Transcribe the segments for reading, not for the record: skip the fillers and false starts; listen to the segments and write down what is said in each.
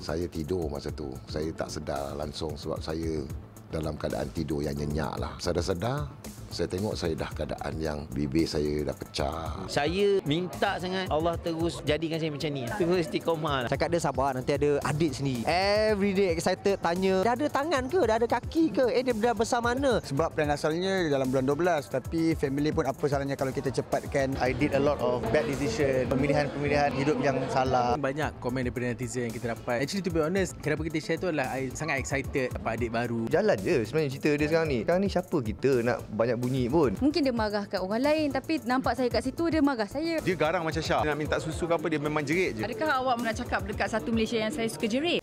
Saya tidur masa tu. Saya tak sedar langsung sebab saya dalam keadaan tidur yang nyenyak lah. Sedar-sedar, saya tengok saya dah keadaan yang bibir saya dah pecah. Saya minta sangat Allah terus jadikan saya macam ni. Terus istiqomah lah. Cakap dia sabar, nanti ada adik sendiri. Every day excited tanya, dah ada tangan ke? Dah ada kaki ke? Dia dah besar mana? Sebab plan asalnya dalam bulan 12, tapi family pun apa salahnya kalau kita cepatkan. I did a lot of bad decision, pemilihan-pemilihan hidup yang salah. Banyak komen daripada netizen yang kita dapat. Actually to be honest, kenapa kita share tu adalah I sangat excited dapat adik baru. Jalan je sebenarnya cerita dia sekarang ni. Sekarang ni siapa kita nak banyak bunyi pun. Mungkin dia marah kat orang lain, tapi nampak saya kat situ, dia marah saya. Dia garang macam Syah. Dia nak minta susu ke apa, dia memang jerit je. Adakah awak nak cakap dekat satu Malaysia yang saya suka jerit?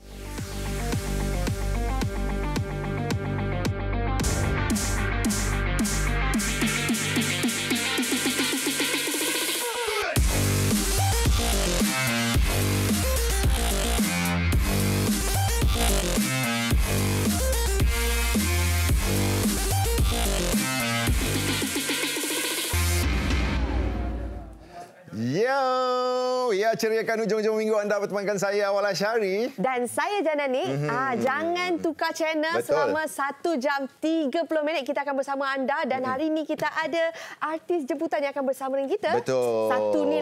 Ya, ceriakan hujung-hujung minggu anda bertemankan saya Awal Asyari. Dan saya Janani. Jangan tukar channel. Betul. Selama 1 jam 30 minit kita akan bersama anda. Dan hari ini kita ada artis jemputan yang akan bersama dengan kita. Betul. Satu ni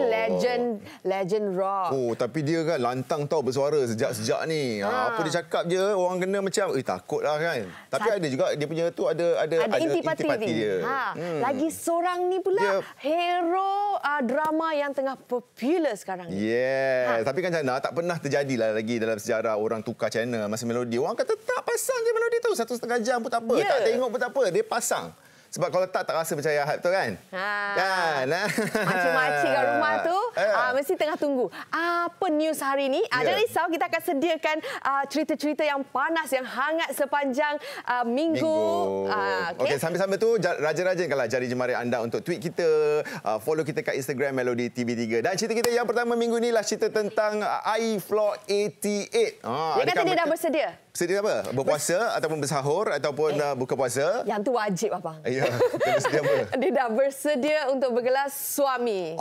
legend rock. Oh, tapi dia kan lantang tau bersuara sejak ni. Apa dia cakap je, orang kena macam, takutlah kan. Tapi ada juga dia punya tu ada intipati dia. Lagi seorang ni pula hero drama yang tengah popular sekarang. Yes. Tapi kan Jana, tak pernah terjadilah lagi dalam sejarah orang tukar channel masa melodi. Orang kata tak pasang je melodi tu 1,5 jam pun tak apa. Tak tengok pun tak apa. Dia pasang. Sebab kalau tak rasa percaya hype tu kan? Kan? Makcik-makcik kat rumah tu mesti tengah tunggu. Apa news hari ni? Jangan risau, kita akan sediakan cerita-cerita yang panas, yang hangat sepanjang minggu. Okey, sambil-sambil tu, rajin-rajinkanlah jari jemari anda untuk tweet kita, follow kita kat Instagram Melody TV3. Dan cerita kita yang pertama minggu ni lah cerita tentang iFloor 88. Dia kata dia dah bersedia. Bersedia apa? Berpuasa ataupun bersahur ataupun buka puasa? Yang tu wajib, abang. Ya, dia bersedia apa? Dia dah bersedia untuk bergelar suami.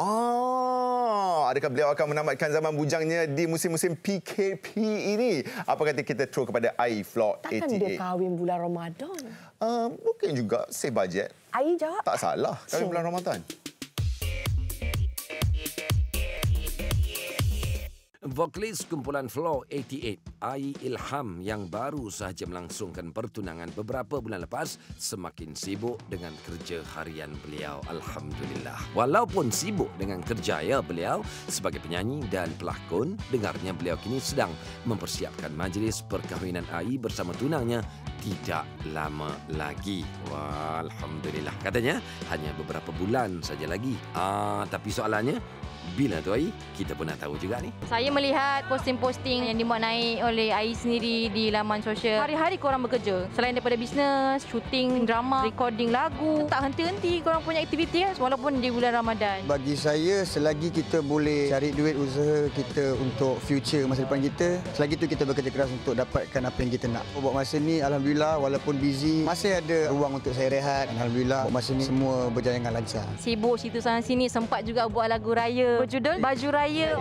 Adakah beliau akan menamatkan zaman bujangnya di musim-musim PKP ini? Apa kata kita throw kepada iFloor 88? Takkan dia kahwin bulan Ramadan? Mungkin juga save budget. Ai jawab. Tak salah kahwin bulan Ramadan. Vokalis kumpulan Floor 88, Ai Ilham yang baru sahaja melangsungkan pertunangan beberapa bulan lepas semakin sibuk dengan kerja harian beliau. Alhamdulillah. Walaupun sibuk dengan kerjaya beliau sebagai penyanyi dan pelakon, dengarnya beliau kini sedang mempersiapkan majlis perkahwinan Ai bersama tunangnya tidak lama lagi. Wah, Alhamdulillah. Katanya hanya beberapa bulan saja lagi. Tapi soalannya, bila tu Ai? Kita pun nak tahu juga ni. Saya melihat posting-posting yang dimuat naik oleh Ai sendiri di laman sosial. Hari-hari korang bekerja. Selain daripada bisnes, syuting drama, recording lagu. Tak henti-henti korang punya aktiviti kan? Walaupun di bulan Ramadan. Bagi saya, selagi kita boleh cari duit usaha kita untuk future masa depan kita, selagi tu kita bekerja keras untuk dapatkan apa yang kita nak. Buat masa ni, Alhamdulillah, walaupun busy, masih ada ruang untuk saya rehat. Alhamdulillah, buat masa ni semua berjalan dengan lancar. Sibuk situ sana sini, sempat juga buat lagu raya berjudul Baju Raya.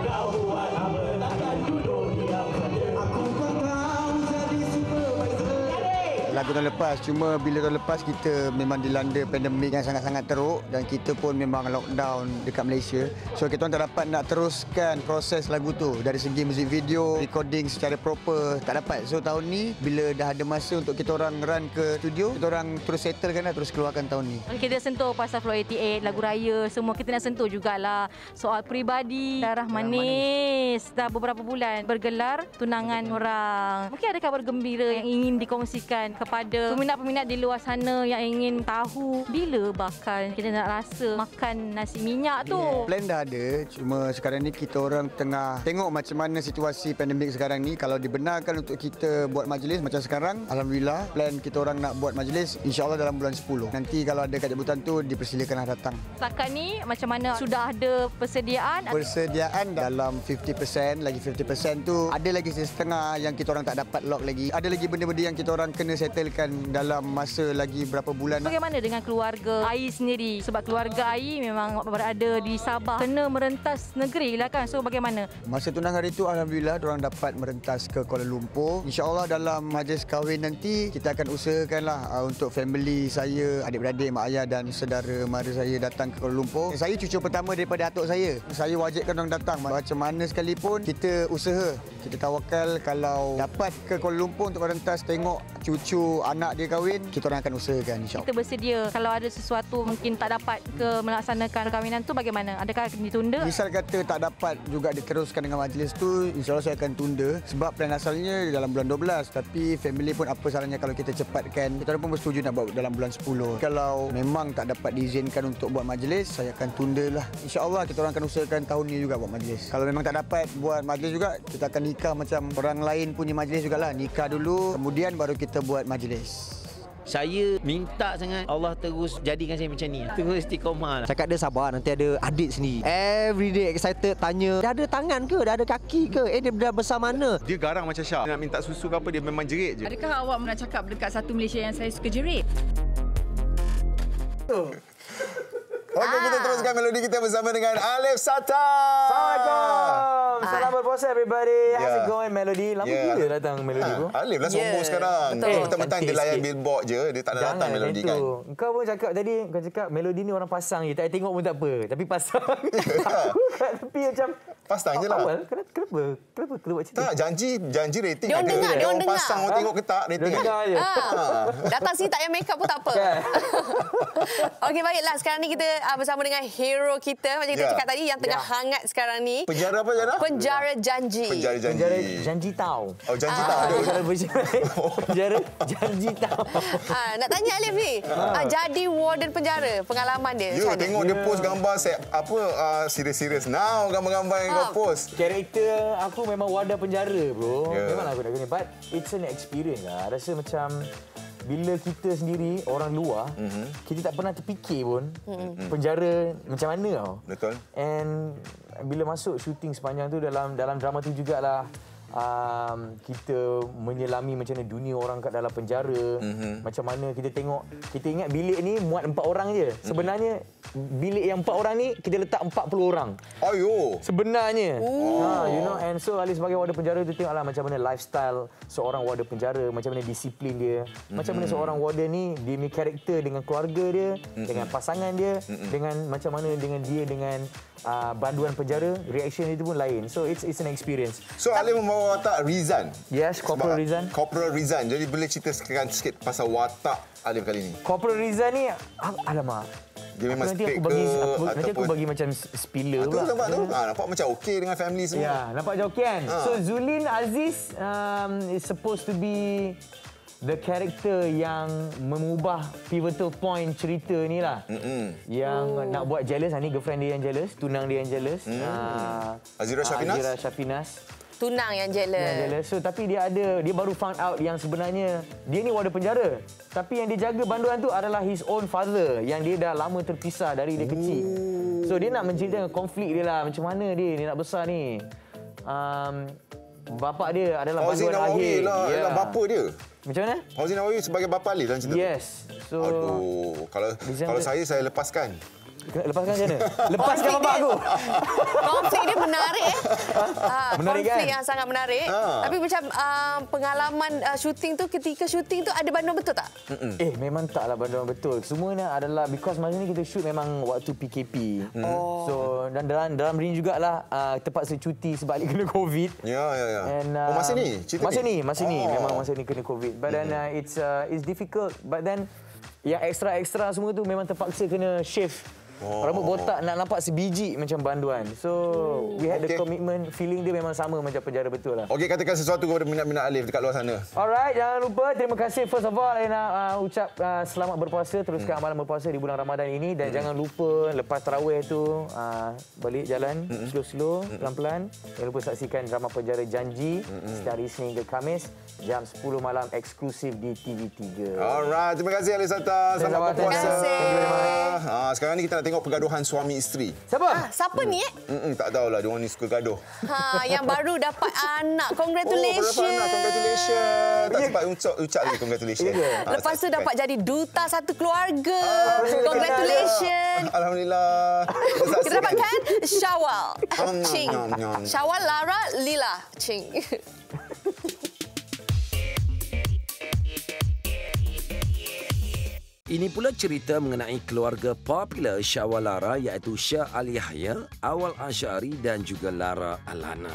Lagu tahun lepas, cuma bila tahun lepas kita memang dilanda pandemik yang sangat-sangat teruk dan kita pun memang lockdown dekat Malaysia. So kita orang tak dapat nak teruskan proses lagu tu dari segi muzik video, recording secara proper, tak dapat. So tahun ni bila dah ada masa untuk kita orang run ke studio, kita orang terus settlekan dan terus keluarkan tahun ni. Kita sentuh pasal Floor 88, lagu raya, semua kita nak sentuh jugalah soal peribadi, darah manis. Dah beberapa bulan bergelar tunangan orang. Mungkin ada kabar gembira yang ingin dikongsikan kepada peminat-peminat di luar sana yang ingin tahu bila bakal kita nak rasa makan nasi minyak tu. Plan dah ada, cuma sekarang ni kita orang tengah tengok macam mana situasi pandemik sekarang ni. Kalau dibenarkan untuk kita buat majlis macam sekarang, Alhamdulillah, plan kita orang nak buat majlis insya-Allah dalam bulan 10. Nanti kalau ada kat jemputan tu dipersilakanlah datang. Setakat ni macam mana, sudah ada persediaan? Persediaan dalam 50%, lagi 50% tu ada lagi setengah yang kita orang tak dapat lock lagi. Ada lagi benda-benda yang kita orang kena settle settlekan dalam masa lagi berapa bulan. Bagaimana dengan keluarga Ai sendiri? Sebab keluarga Ai memang berada di Sabah. Kena merentas negeri lah kan. So bagaimana? Masa tunang hari itu alhamdulillah diorang dapat merentas ke Kuala Lumpur. InsyaAllah dalam majlis kahwin nanti kita akan usahakanlah untuk family saya, adik-beradik, mak ayah dan saudara mara saya datang ke Kuala Lumpur. Saya cucu pertama daripada atuk saya. Saya wajibkan orang datang. Macam mana sekalipun kita usaha. Kita tawakal kalau dapat ke Kuala Lumpur untuk merentas tengok cucu anak dia kahwin, kita orang akan usahakan insyaAllah. Kita bersedia kalau ada sesuatu mungkin tak dapat ke melaksanakan perkahwinan tu bagaimana? Adakah ditunda? Misal kata tak dapat juga diteruskan dengan majlis tu, insyaAllah saya akan tunda. Sebab plan asalnya dalam bulan 12. Tapi family pun apa salahnya kalau kita cepatkan. Kita orang pun bersetuju nak buat dalam bulan 10. Kalau memang tak dapat diizinkan untuk buat majlis, saya akan tunda lah. InsyaAllah kita orang akan usahakan tahun ni juga buat majlis. Kalau memang tak dapat buat majlis juga, kita akan nikah macam orang lain punya majlis jugalah. Nikah dulu, kemudian baru kita buat majlis. Saya minta sangat Allah terus jadikan saya macam ni. Terus istiqomah lah. Cakap dia sabar, nanti ada adik sendiri. Every day excited tanya, dah ada tangan ke? Dah ada kaki ke? Dia dah besar mana? Dia garang macam Syah. Nak minta susu ke apa, dia memang jerit je. Adakah awak pernah cakap dekat satu Malaysia yang saya suka jerit? Okey, kita teruskan melodi kita bersama dengan Alif Sata. Assalamualaikum. Salam berpuasa everybody. How's it going, Melody? Lama gila datang Melody bro. Alif lah sombong sekarang. Mentang-mentang dia layan billboard je, dia tak nak datang Melody kan. Kau pun cakap tadi, kau cakap Melody ni orang pasang je. Tak tengok pun tak apa. Tapi pasang. Aku kat tepi macam pasang je lah. Awal, kenapa buat cerita? Tak, janji rating dia ada. Dia orang pasang orang tengok ke tak rating ada. Datang sini tak payah make up pun tak apa. Okey, baiklah. Sekarang ni kita bersama dengan hero kita macam kita cakap tadi yang tengah hangat sekarang ni. Penjara apa Jana? Penjara janji. Penjara janji tau. Oh, janji tau. Penjara janji tau. Nak tanya Alif ni. Jadi warden penjara, pengalaman dia. Ya, tengok dia post gambar serius-serius. Now gambar-gambar yang kau post. Karakter aku memang wadah penjara bro. Memanglah aku dah gini. But it's an experience lah. Rasa macam bila kita sendiri orang luar, kita tak pernah terfikir pun penjara macam mana tau. Betul. And bila masuk syuting sepanjang tu dalam drama tu jugalah kita menyelami macam mana dunia orang kat dalam penjara. Macam mana kita tengok, kita ingat bilik ni muat 4 orang je. Sebenarnya bilik yang 4 orang ni kita letak 40 orang. Ayo. Sebenarnya. You know, and so Ali sebagai warden penjara tu tengoklah macam mana lifestyle seorang warden penjara, macam mana disiplin dia, macam mana seorang warden ni dia punya karakter dengan keluarga dia, dengan pasangan dia, dengan macam mana dengan dia dengan banduan penjara, reaction itu pun lain. So it's an experience. So Ali membawa watak Rizan. Yes, Corporal Rizan. Corporal Rizan. Jadi boleh ceritakan sikit pasal watak Alif kali ni. Corporal Rizan ni, alamak. Dia memang nanti aku bagi macam spiller pula. Nampak tu? Nampak macam okey dengan family semua. Ya, nampak macam okey kan? So Zulin Aziz is supposed to be the character yang mengubah pivotal point cerita ni lah. Yang nak buat jealous, ni girlfriend dia yang jealous, tunang dia yang jealous. Azira Syafinas. Azira Syafinas. Tunang yang jealous. So tapi dia baru found out yang sebenarnya dia ni warden penjara. Tapi yang dia jaga banduan tu adalah his own father yang dia dah lama terpisah dari dia kecil. So dia nak menceritakan konflik dia lah, macam mana dia nak besar ni. Bapak dia adalah banduan akhir. Lah, bapa dia. Macam mana? Fauzi Nawawi sebagai bapa Ali dalam cerita. Yes. So aduh, kalau saya lepaskan. Lepaskan macam mana? Lepaskan bapak aku. Konflik dia menarik. Menarik konflik kan? yang sangat menarik. Tapi macam pengalaman syuting tu, ketika syuting tu ada banduan betul tak? Memang taklah banduan betul. Semuanya adalah because masa ni kita shoot memang waktu PKP. So dan dalam ni jugalah terpaksa cuti sebab Ali kena COVID. Ya. And, masa ni? Masa ni memang masa ni kena COVID. But then it's difficult. But then yang extra semua tu memang terpaksa kena shave. Rambut botak nak nampak sebiji macam banduan. So we had the commitment. Feeling dia memang sama macam penjara betul lah. Okey, katakan sesuatu kepada minat-minat Alif dekat luar sana. Alright, jangan lupa terima kasih first of all saya nak ucap selamat berpuasa, teruskan amalan berpuasa di bulan Ramadan ini dan jangan lupa lepas tarawih tu balik jalan slow-slow, pelan-pelan. Jangan lupa saksikan drama Penjara Janji setiap hari Isnin hingga Khamis jam 10 malam eksklusif di TV3. Alright, terima kasih Alif Sata. Selamat berpuasa. Terima kasih. Sekarang ni kita nak tengok pergaduhan suami isteri. Siapa? Siapa ni? Tak tahulah, dia orang ni suka gaduh. Yang baru dapat anak. Congratulations. Baru dapat anak, congratulations. Tak sempat ucap lagi congratulations. Lepas tu dapat jadi duta satu keluarga. Congratulations. Alhamdulillah. Kita dapatkan Syawal Ching. Syawal Lara Lila Ching. Ini pula cerita mengenai keluarga popular Syawal Lara iaitu Syah Ali Yahya, Awal Asyari dan juga Lara Alana.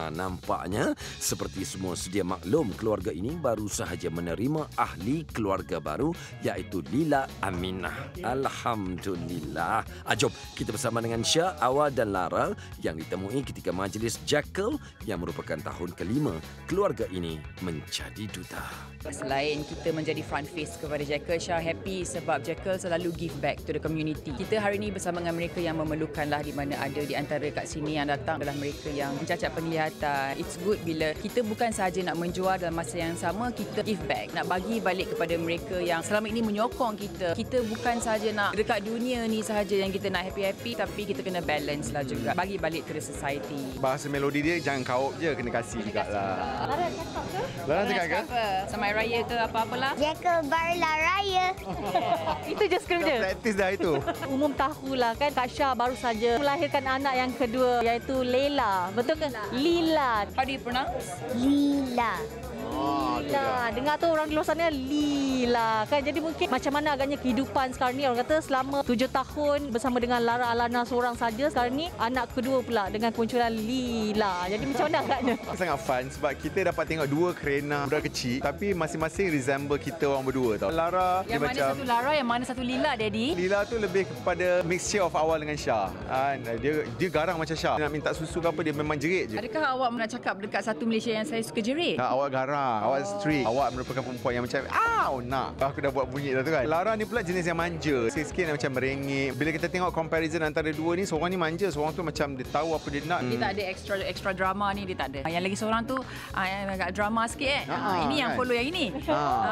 Nampaknya seperti semua sedia maklum, keluarga ini baru sahaja menerima ahli keluarga baru iaitu Lila Aminah. Alhamdulillah. Jom kita bersama dengan Syah, Awal dan Lara yang ditemui ketika majlis Jekyll yang merupakan tahun kelima keluarga ini menjadi duta. Selain kita menjadi front face kepada Jekyll, Syah happy sebab Jekyll selalu give back to the community. Kita hari ini bersama dengan mereka yang memerlukanlah, di mana ada di antara kat sini yang datang adalah mereka yang mencacat penglihatan. It's good bila kita bukan sahaja nak menjual, dalam masa yang sama kita give back, nak bagi balik kepada mereka yang selama ini menyokong kita. Kita bukan sahaja nak dekat dunia ni sahaja yang kita nak happy-happy, tapi kita kena balance lah juga, bagi balik to the society. Bahasa melodi dia jangan kaup je, kena kasih jugalah. Lara cakap ke? Lara cakap ke? Sama raya ke apa-apalah. Jekyll Barla Raya. Itu je skrip dia. Praktis dah itu. Umum tahulah kan Kak Syah baru saja melahirkan anak yang kedua iaitu Leila. Betul ke? Lila. How do you pronounce? Lila. Lila. Dengar tu orang di luar sana Lila kan. Jadi mungkin macam mana agaknya kehidupan sekarang ni, orang kata selama 7 tahun bersama dengan Lara Alana seorang saja, sekarang ni anak kedua pula dengan kemunculan Lila. Jadi macam mana agaknya? Sangat fun sebab kita dapat tengok dua kerena budak kecil tapi masing-masing resemble kita orang berdua tau. Lara yang dia mana macam satu Lara, yang mana satu Lila, Daddy? Lila tu lebih kepada mixture of Awal dengan Syah. Dia garang macam Syah. Dia nak minta susu ke apa, dia memang jerit je. Adakah awak nak cakap dekat satu Malaysia yang saya suka jerit? Awak garang, awak strict. Awak merupakan perempuan yang macam nak. Aku dah buat bunyi dah tu kan. Lara ni pula jenis yang manja. Sikit-sikit macam merengek. Bila kita tengok comparison antara dua ni, seorang ni manja, seorang tu macam dia tahu apa dia nak. Dia tak ada extra drama ni, dia tak ada. Yang lagi seorang tu agak drama sikit ini yang follow yang ini.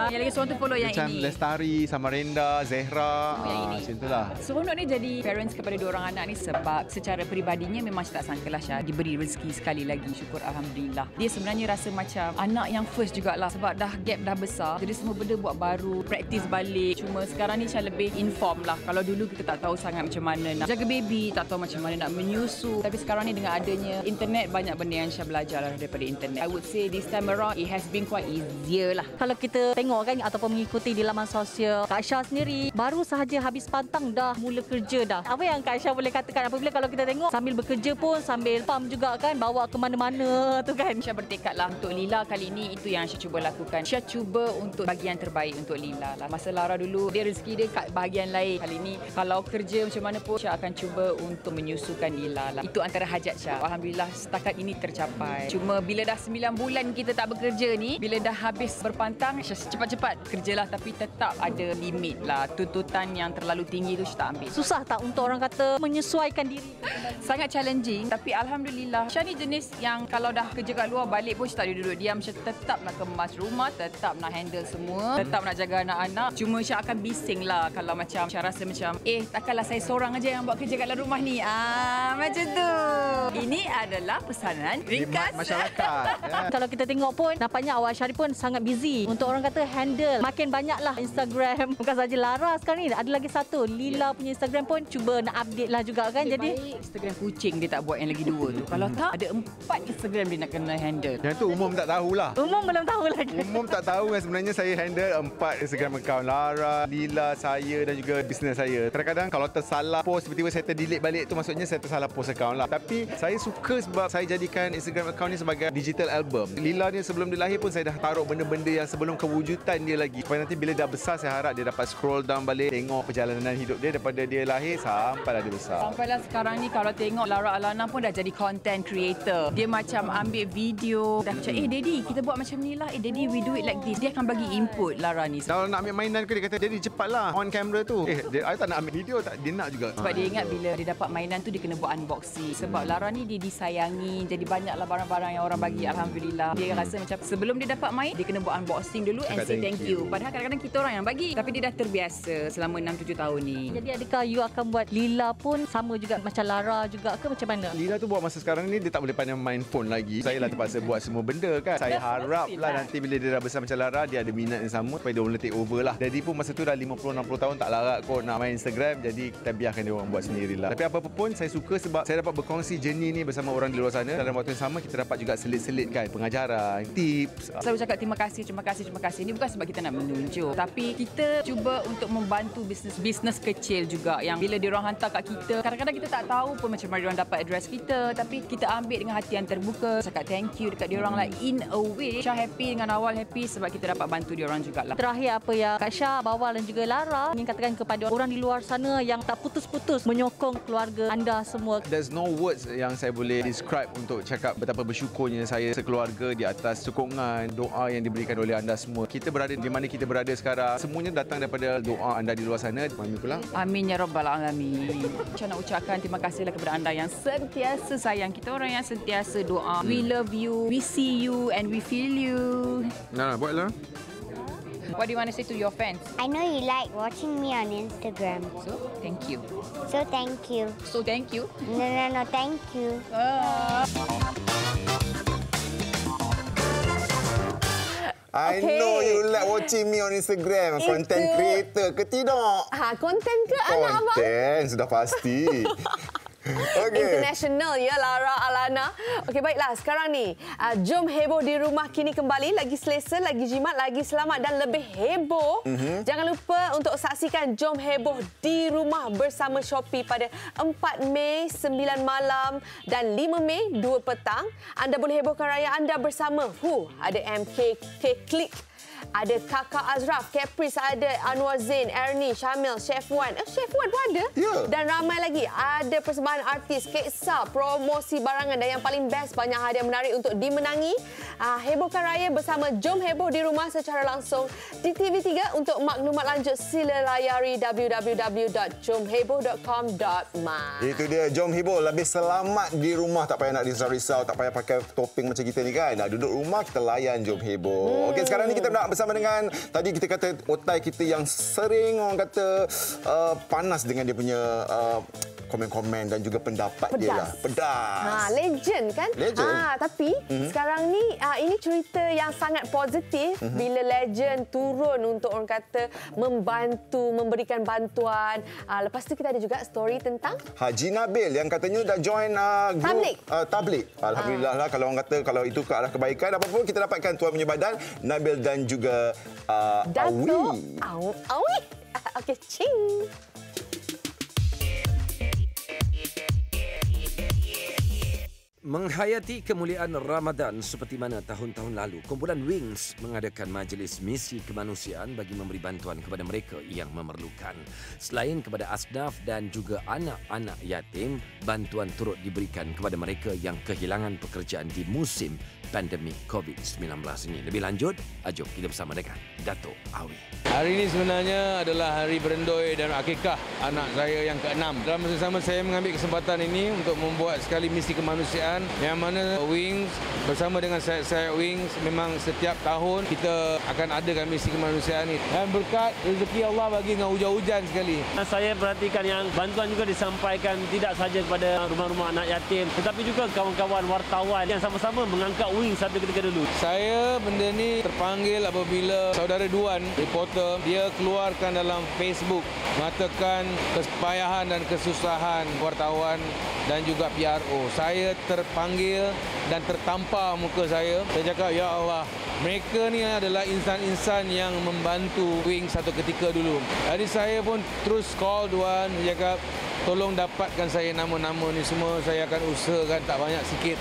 Yang lagi seorang tu follow yang macam ini. Macam Lestari, Samarenda, Zehra. Macam itulah. Seronok ni jadi parents kepada dua orang anak ni sebab secara peribadinya memang tak sangkalah Syah diberi rezeki sekali lagi. Syukur Alhamdulillah. Dia sebenarnya rasa macam anak yang first jugalah sebab dah gap dah besar. Jadi semua benda buat baru, praktis balik. Cuma sekarang ni Syah lebih inform lah. Kalau dulu kita tak tahu sangat macam mana nak jaga baby, tak tahu macam mana nak menyusu. Tapi sekarang ni dengan adanya internet, banyak benda yang Syah belajar lah daripada internet. I would say this time around it has been quite easier lah. Kalau kita tengok kan ataupun mengikuti di laman sosial, Kak Syah sendiri baru sahaja habis pantang dah mula kerja dah. Apa yang Kak Syah boleh katakan apabila kalau kita tengok sambil bekerja pun sambil pam juga kan, bawa ke mana-mana tu kan. Syah bertekad lah untuk Lila kali ini, itu yang Syah cuba lakukan. Syah cuba untuk bahagian terbaik untuk Lila lah. Masa Lara dulu dia rezeki dia kat bahagian lain. Kali ni kalau kerja macam mana pun Syah akan cuba untuk menyusukan Lila lah. Itu antara hajat Syah. Alhamdulillah setakat ini tercapai. Cuma bila dah 9 bulan kita tak bekerja ni, bila dah habis berpantang, Syah cepat-cepat kerjalah, tapi tetap ada limit lah. Tuntutan yang terlalu tinggi tu Syah tak ambil. Susah tak untuk orang kata menyesuaikan diri? Sangat challenging, tapi Alhamdulillah Syah ni jenis yang kalau dah kerja kat luar balik pun Syah tak duduk diam. Syah tetap nak kemas rumah, tetap nak handle semua, tetap nak jaga anak-anak. Cuma Syah akan bising lah kalau macam Syah rasa macam takkanlah saya seorang aja yang buat kerja kat dalam rumah ni. Macam tu. Ini adalah pesanan ringkas masyarakat. Kalau kita tengok pun nampaknya Awal Asyari pun sangat busy untuk orang kata handle makin banyaklah Instagram. Bukan saja Lara sekarang ni, ada lagi satu Lila punya Instagram pun cuba nak update lah juga kan. Jadi Instagram kucing dia tak buat yang lagi 2 tu. Kalau tak ada 4 Instagram dia nak kena handle. Yang tu umum tak tahulah. Umum belum tahu lagi. Umum tak tahu kan sebenarnya saya handle 4 Instagram account. Lara, Lila, saya dan juga bisnes saya. Kadang-kadang kalau tersalah post, tiba-tiba saya terdelete balik tu maksudnya saya tersalah post account lah. Tapi saya suka sebab saya jadikan Instagram account ni sebagai digital album. Lila ni sebelum dia lahir pun saya dah taruh benda-benda yang sebelum kewujudan dia lagi. Supaya nanti bila dah besar saya harap dia dapat scroll down balik, tengok perjalanan hidup dia daripada dia lahir sampailah dia besar. Sampailah sekarang ni kalau tengok Lara Alana pun dah jadi content creator. Dia macam ambil video dah macam daddy kita buat macam ni lah. Daddy, we do it like this. Dia akan bagi input Lara ni. Kalau nak ambil mainan ke, dia kata, Daddy cepatlah on camera tu. I tak nak ambil video, tak, dia nak juga. Sebab dia ingat bila dia dapat mainan tu, dia kena buat unboxing. Sebab Lara ni dia disayangi. Jadi banyaklah barang-barang yang orang bagi. Alhamdulillah. Dia rasa macam sebelum dia dapat main, dia kena buat unboxing dulu and say thank you. Padahal kadang-kadang kita orang yang bagi. Tapi dia dah terbiasa selama 6-7 tahun ni. Jadi adakah you akan buat Lila pun sama juga macam Lara juga ke macam mana? Lila tu buat masa sekarang ni, dia tak boleh pandai main phone lagi. Saya lah terpaksa buat semua benda kan. Saya haraplah nanti bila dia dah besar macam Lara, dia ada minat yang sama supaya dia boleh take over lah. Daddy pun masa tu dah 50-60 tahun tak larat kot nak main Instagram. Jadi kita biarkan dia orang buat sendirilah. Tapi apa pun saya suka sebab saya dapat berkongsi journey ni bersama orang di luar sana. Dalam waktu yang sama kita dapat juga selit-selitkan pengajaran, tips. Selalu cakap terima kasih. Ini bukan sebab kita nak menunjuk, tapi kita cuba untuk membantu bisnes kecil juga yang bila diorang hantar kat kita, kadang-kadang kita tak tahu pun macam mana diorang dapat address kita, tapi kita ambil dengan hati yang terbuka, cakap thank you dekat diorang lah. In a way, Syah happy dengan awal happy sebab kita dapat bantu diorang jugalah. Terakhir apa yang Kak Syah, Bawal dan juga Lara ingin katakan kepada orang di luar sana yang tak putus-putus menyokong keluarga anda semua? There's no words yang saya boleh describe untuk cakap betapa bersyukurnya saya sekeluarga di atas sokongan, doa yang diberikan oleh anda semua. Kita berada di mana kita berada sekarang, semuanya datang daripada doa anda di luar sana. Mami pula. Amin ya rabbal alamin. Saya nak ucapkan terima kasihlah kepada anda yang sentiasa sayang kita, orang yang sentiasa doa. We love you, we see you and we feel you. Nah, buatlah. What do you want to say to your fans? I know you like watching me on Instagram. So, thank you. So, thank you. So, thank you? No, thank you. I know you like watching me on Instagram. Content creator ke tidak? Konten ke anak abang? Konten, sudah pasti. Okay. International ya Lara Alana. Okey baiklah, sekarang ni jom heboh di rumah kini kembali, lagi selesa, lagi jimat, lagi selamat dan lebih heboh. Jangan lupa untuk saksikan Jom Heboh di Rumah bersama Shopee pada 4 Mei 9 malam dan 5 Mei 2 petang. Anda boleh hebohkan raya anda bersama ada MKK Click, ada Kakak Azraf, Caprice, ada Anwar Zain, Ernie, Syamil, Chef Wan. Chef Wan pun ada. Yeah. Dan ramai lagi. Ada persembahan artis, Keksa, promosi barangan dan yang paling best, banyak hadiah menarik untuk dimenangi. Hebohkan raya bersama Jom Heboh di Rumah secara langsung di TV3. Untuk maklumat lanjut, sila layari www.jomheboh.com.my. Itu dia, Jom Heboh. Lebih selamat di rumah. Tak payah nak risau-risau, tak payah pakai topeng macam kita ni kan. Nak duduk rumah, kita layan Jom Heboh. Okey, sekarang ni kita nak bersama dengan tadi kita kata otai kita yang sering orang kata panas dengan dia punya komen-komen dan juga pendapat dia lah. Pedas. Legend kan? Legend. Tapi sekarang ni ini cerita yang sangat positif bila legend turun untuk orang kata membantu, memberikan bantuan. Lepas tu kita ada juga story tentang Haji Nabil yang katanya dah join Tablik. Tablik. Alhamdulillah lah kalau orang kata kalau itu ke arah kebaikan. Apa pun kita dapatkan tuan punya badan Nabil dan juga Dato' Awi. Okey, cing. Menghayati kemuliaan Ramadan seperti mana tahun-tahun lalu, kumpulan Wings mengadakan majlis misi kemanusiaan bagi memberi bantuan kepada mereka yang memerlukan. Selain kepada asnaf dan juga anak-anak yatim, bantuan turut diberikan kepada mereka yang kehilangan pekerjaan di musim pandemik COVID-19 ini. Lebih lanjut, jom kita bersama dengan Dato' Awi. Hari ini sebenarnya adalah hari berendoi dan akikah anak saya yang ke-6. Dalam masa sama saya mengambil kesempatan ini untuk membuat sekali misi kemanusiaan yang mana Wings bersama dengan sayap-sayap Wings memang setiap tahun kita akan adakan misi kemanusiaan ini. Dan berkat rezeki Allah bagi dengan hujan-hujan sekali. Saya perhatikan yang bantuan juga disampaikan tidak sahaja kepada rumah-rumah anak yatim tetapi juga kawan-kawan wartawan yang sama-sama mengangkat Wings satu ketika dulu. Saya benda ni terpanggil apabila saudara Duan, reporter, dia keluarkan dalam Facebook mengatakan kepayahan dan kesusahan wartawan dan juga PRO. Saya terpanggil dan tertampar muka saya. Saya cakap, ya Allah, mereka ni adalah insan-insan yang membantu Wings satu ketika dulu. Jadi saya pun terus call Duan, dia cakap, tolong dapatkan saya nama-nama ni semua, saya akan usahakan tak banyak sikit.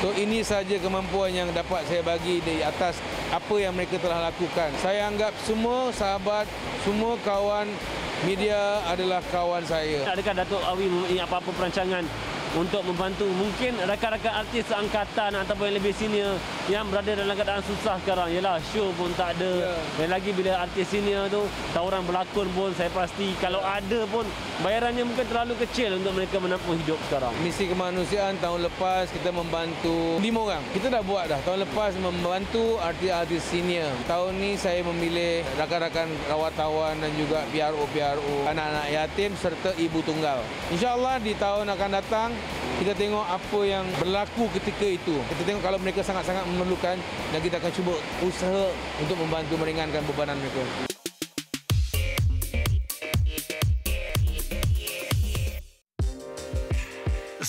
So ini saja kemampuan yang dapat saya bagi di atas apa yang mereka telah lakukan. Saya anggap semua sahabat, semua kawan media adalah kawan saya. Adakah Dato' Awi mempunyai apa-apa perancangan untuk membantu mungkin rakan-rakan artis seangkatan ataupun yang lebih senior yang berada dalam keadaan susah sekarang. Yalah, show pun tak ada. Dan lagi bila artis senior tu, tawaran berlakon pun saya pasti kalau ada pun bayarannya mungkin terlalu kecil untuk mereka menampung hidup sekarang. Misi kemanusiaan tahun lepas kita membantu 5 orang. Kita dah buat dah. Tahun lepas membantu artis-artis senior. Tahun ni saya memilih rakan-rakan rawattawan dan juga PRO, anak-anak yatim serta ibu tunggal. InsyaAllah di tahun akan datang kita tengok apa yang berlaku ketika itu. Kita tengok kalau mereka sangat-sangat memerlukan dan kita akan cuba usaha untuk membantu meringankan bebanan mereka.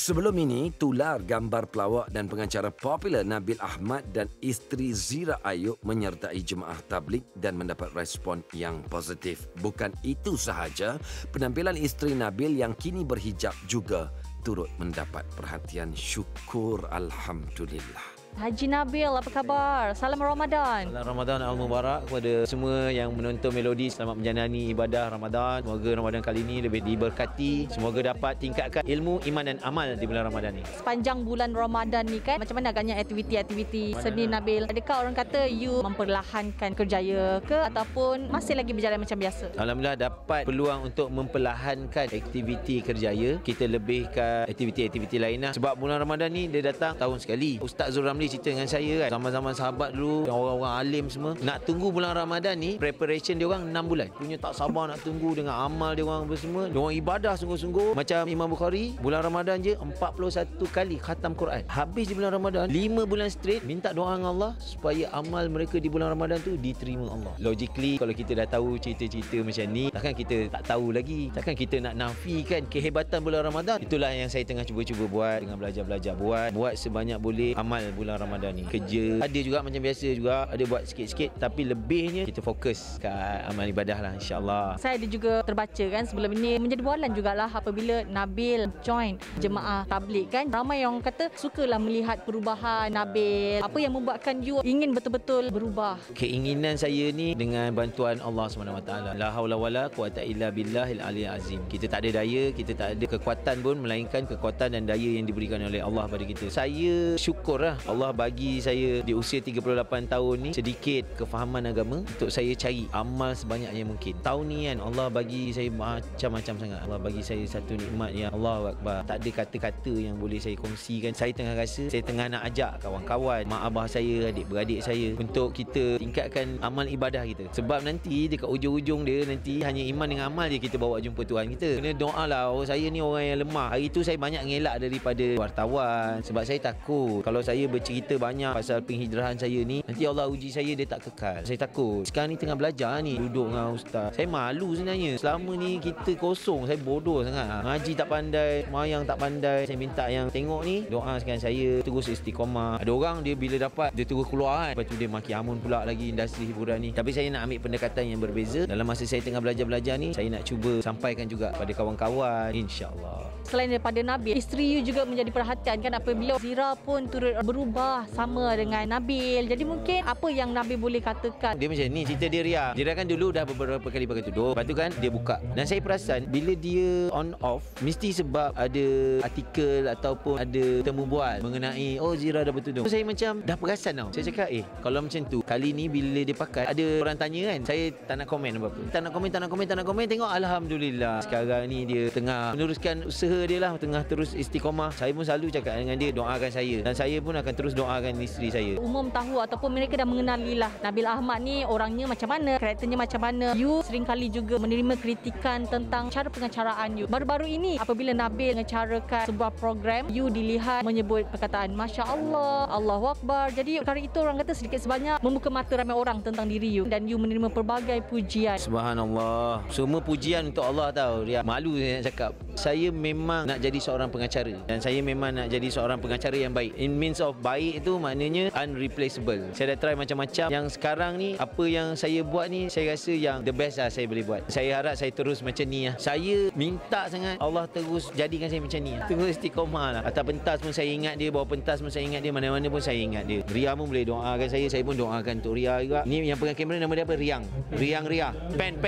Sebelum ini, tular gambar pelawak dan pengacara popular Nabil Ahmad dan isteri Zira Ayub menyertai jemaah tabligh dan mendapat respon yang positif. Bukan itu sahaja, penampilan isteri Nabil yang kini berhijab juga turut mendapat perhatian. Syukur Alhamdulillah. Haji Nabil, apa khabar? Salam Ramadan. Salam Ramadan al-Mubarak kepada semua yang menonton Melodi. Selamat menjalani ibadah Ramadan. Semoga Ramadan kali ini lebih diberkati. Semoga dapat tingkatkan ilmu, iman dan amal di bulan Ramadan ni. Sepanjang bulan Ramadan ni kan, macam mana agaknya aktiviti-aktiviti seni Nabil? Adakah orang kata you memperlahankan kerjaya ke ataupun masih lagi berjalan macam biasa? Alhamdulillah dapat peluang untuk memperlahankan aktiviti kerjaya. Kita lebihkan aktiviti-aktiviti lain lah. Sebab bulan Ramadan ni dia datang tahun sekali. Ustaz Zul Ramli cerita dengan saya kan, zaman-zaman sahabat dulu, orang-orang alim semua nak tunggu bulan Ramadan ni, preparation dia orang 6 bulan. Punya tak sabar nak tunggu dengan amal dia orang apa semua. Dia orang ibadah sungguh-sungguh. Macam Imam Bukhari, bulan Ramadan je 41 kali khatam Quran. Habis di bulan Ramadan 5 bulan straight minta doa dengan Allah supaya amal mereka di bulan Ramadan tu diterima Allah. Logically kalau kita dah tahu cerita-cerita macam ni, takkan kita tak tahu lagi. Takkan kita nak nafikan kehebatan bulan Ramadan. Itulah yang saya tengah cuba-cuba buat dengan belajar-belajar buat sebanyak boleh amal bulan Ramadan ni. Kerja ada juga macam biasa juga, ada buat sikit-sikit tapi lebihnya kita fokus ke amal ibadah lah, insya-Allah. Saya ada juga terbaca kan sebelum ini menjadi bualan jugalah apabila Nabil join jemaah tabligh kan. Ramai yang kata sukalah melihat perubahan Nabil. Apa yang membuatkan you ingin betul-betul berubah? Keinginan saya ni dengan bantuan Allah SWT. La haula wala quwata illa billahil aliyil azim. Kita tak ada daya, kita tak ada kekuatan pun melainkan kekuatan dan daya yang diberikan oleh Allah pada kita. Saya syukurlah Allah bagi saya di usia 38 tahun ni sedikit kefahaman agama untuk saya cari amal sebanyak yang mungkin. Tahun ni kan Allah bagi saya macam-macam sangat. Allah bagi saya satu nikmat yang Allahu Akbar. Tak ada kata-kata yang boleh saya kongsikan. Saya tengah rasa, saya tengah nak ajak kawan-kawan, mak abah saya, adik-beradik saya untuk kita tingkatkan amal ibadah kita. Sebab nanti dekat ujung-ujung dia nanti hanya iman dengan amal je kita bawa jumpa Tuhan kita. Kena doa lah. Oh, saya ni orang yang lemah. Hari tu saya banyak ngelak daripada wartawan sebab saya takut kalau saya bercerita banyak pasal penghijrahan saya ni, nanti Allah uji saya, dia tak kekal. Saya takut. Sekarang ni tengah belajar ni, duduk dengan ustaz. Saya malu sebenarnya. Selama ni kita kosong, saya bodoh sangat. Ngaji tak pandai, mayang tak pandai. Saya minta yang tengok ni, doakan saya terus istiqamah. Ada orang dia bila dapat, dia terus keluar kan. Lepas tu dia maki hamun pula lagi industri hiburan ni. Tapi saya nak ambil pendekatan yang berbeza. Dalam masa saya tengah belajar-belajar ni, saya nak cuba sampaikan juga pada kawan-kawan, insya-Allah. Selain daripada Nabil, isteri you juga menjadi perhatian kan apabila Zira pun turut berubah sama dengan Nabil. Jadi mungkin apa yang Nabil boleh katakan? Dia macam ni cerita dia Ria. Dia kan dulu dah beberapa kali pakai tudung. Lepas tu kan dia buka. Dan saya perasan bila dia on off mesti sebab ada artikel ataupun ada temu bual mengenai Zira dah bertudung. So, saya macam dah perasan tau. Saya cakap kalau macam tu kali ni bila dia pakai ada orang tanya kan, saya tak nak komen apa-apa. Tak nak komen. Tengok alhamdulillah sekarang ni dia tengah meneruskan usaha dia lah, tengah terus istiqamah. Saya pun selalu cakap dengan dia doakan saya dan saya pun akan terus doakan isteri saya. Umum tahu ataupun mereka dah mengenali lah Nabil Ahmad ni orangnya macam mana, karakternya macam mana. You seringkali juga menerima kritikan tentang cara pengacaraan you. Baru-baru ini apabila Nabil mengacarakan sebuah program, you dilihat menyebut perkataan Masya Allah, Allahu Akbar. Jadi perkara itu orang kata sedikit sebanyak membuka mata ramai orang tentang diri you dan you menerima pelbagai pujian. Subhanallah. Semua pujian untuk Allah tahu. Ria, malu saya nak cakap. Saya memang nak jadi seorang pengacara dan saya memang nak jadi seorang pengacara yang baik. In means of baik itu maknanya unreplaceable. Saya dah try macam-macam. Yang sekarang ni apa yang saya buat ni saya rasa yang the best lah saya boleh buat. Saya harap saya terus macam ni lah. Saya minta sangat Allah terus jadikan saya macam ni lah. Terus istiqomah lah. Atas pentas pun saya ingat dia, bawah pentas pun saya ingat dia, mana-mana pun saya ingat dia. Ria pun boleh doakan saya pun doakan untuk Ria juga. Ni yang pegang kamera nama dia apa? Riang Ria. Pen.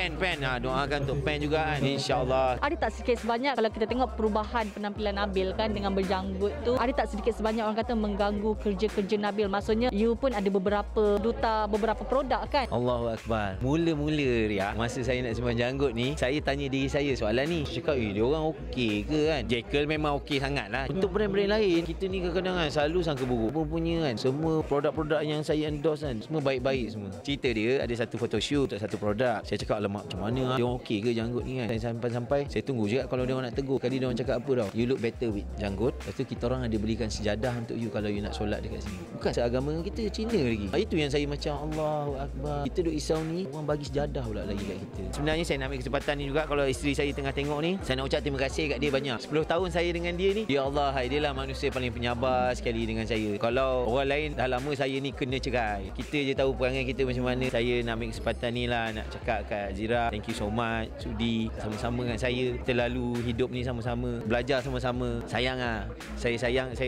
Doakan untuk Pen juga kan. InsyaAllah. Ada tak sedikit sebanyak kalau kita tengok perubahan penampilan Nabil kan dengan berjanggut tu, ada tak sedikit sebanyak orang kata mengganggu kerja-kerja Nabil. Maksudnya you pun ada beberapa duta beberapa produk kan? Allahu Akbar. Mula-mula Ria, masa saya nak sembang janggut ni, saya tanya diri saya soalan ni. Saya cakap, dia orang okey ke kan? Jekyll memang okey sangat lah. Untuk brand-brand lain, kita ni kadang-kadang kan selalu sangka buruk. Punya kan, semua produk-produk yang saya endorse kan, semua baik-baik semua. Cerita dia, ada satu photoshoot untuk satu produk. Saya cakap, alamak macam mana dia orang okey ke janggut ni kan? Sampai-sampai, saya tunggu juga kalau dia orang nak tegur. Kali dia orang cakap apa tau? You look better with janggut. Lepas tu kita orang ada belikan sejadah untuk you kalau you nak solat dekat sini. Bukan seagama kita, Cina lagi. Itu yang saya macam Allahu Akbar. Kita duk risau ni, orang bagi sejadah pula lagi kat kita. Sebenarnya saya nak ambil kesempatan ni juga, kalau isteri saya tengah tengok ni, saya nak ucap terima kasih kat dia banyak. 10 tahun saya dengan dia ni, ya Allah, dia lah manusia paling penyabar sekali dengan saya. Kalau orang lain dah lama saya ni kena cerai. Kita je tahu perangai kita macam mana. Saya nak ambil kesempatan ni lah nak cakap kat Zira, thank you so much sudi sama-sama dengan saya. Kita lalu hidup ni sama-sama, belajar sama-sama. Sayang lah. Saya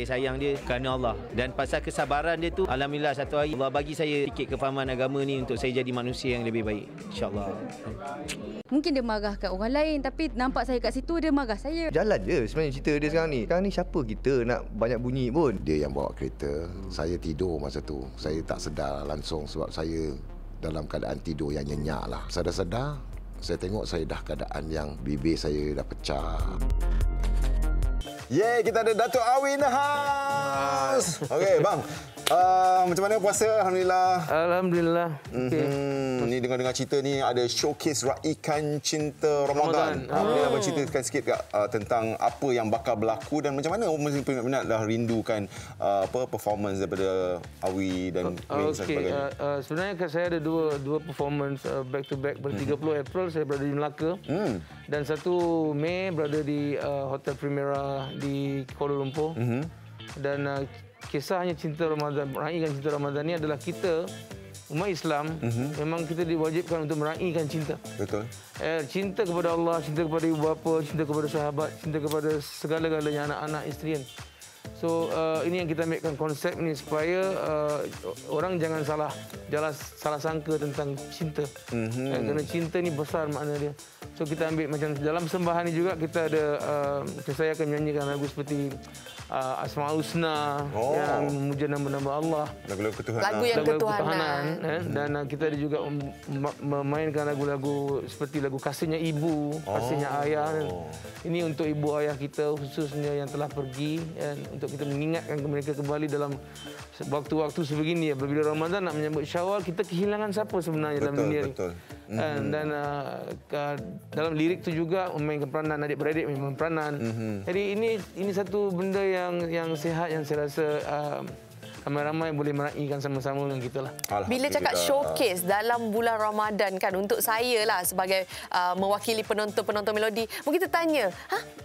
sayang dia kerana Allah. Dan pasal kesabaran dia tu, alhamdulillah satu hari Allah bagi saya sikit kefahaman agama ni untuk saya jadi manusia yang lebih baik. InsyaAllah. Mungkin dia marah kat orang lain, tapi nampak saya kat situ dia marah saya. Jalan je sebenarnya cerita dia sekarang ni. Sekarang ni siapa kita nak banyak bunyi pun. Dia yang bawa kereta, saya tidur masa tu. Saya tak sedar langsung sebab saya dalam keadaan tidur yang nyenyak lah. Sedar-sedar, saya tengok saya dah keadaan yang bibir saya dah pecah. Kita ada Datuk Awi in the house. Okey, bang. Macam mana puasa? Alhamdulillah. Alhamdulillah. Ni dengar-dengar cerita ni ada showcase raikan cinta Ramadan. Boleh abang ceritakan sikit kak tentang apa yang bakal berlaku dan macam mana orang peminat dah rindukan performance daripada Awi dan Wing dan sebagainya. Sebenarnya saya ada dua performance back to back. Pada 30 April saya berada di Melaka. Dan 1 Mei berada di Hotel Primera di Kuala Lumpur. Dan kisahnya cinta Ramadan, meraihkan cinta Ramadan ni adalah kita umat Islam memang kita diwajibkan untuk meraihkan cinta. Betul. Cinta kepada Allah, cinta kepada ibu bapa, cinta kepada sahabat, cinta kepada segala-galanya, anak-anak, isteri. So ini yang kita ambilkan konsep ni supaya orang jangan salah sangka tentang cinta. Kerana cinta ni besar makna dia. So kita ambil macam dalam sembahan ni juga kita ada saya akan menyanyikan lagu seperti Asmaul Husna yang memuja nama-nama Allah. Lagu-lagu ketuhanan. Lagu yang ketuhanan. Dan kita ada juga memainkan lagu-lagu seperti lagu kasihnya ibu, kasihnya ayah. Ini untuk ibu ayah kita khususnya yang telah pergi untuk kita mengingatkan mereka kembali dalam waktu-waktu sebegini. Apabila Ramadan nak menyambut Syawal, kita kehilangan siapa sebenarnya dalam dunia ni. Dan dalam lirik tu juga memainkan peranan adik-beradik, memang peranan. Jadi ini satu benda yang sihat yang saya rasa ramai-ramai boleh meraihkan sama-sama dengan kita lah. Bila cakap showcase dalam bulan Ramadan kan, untuk saya lah sebagai mewakili penonton-penonton Melodi, mungkin kita tanya,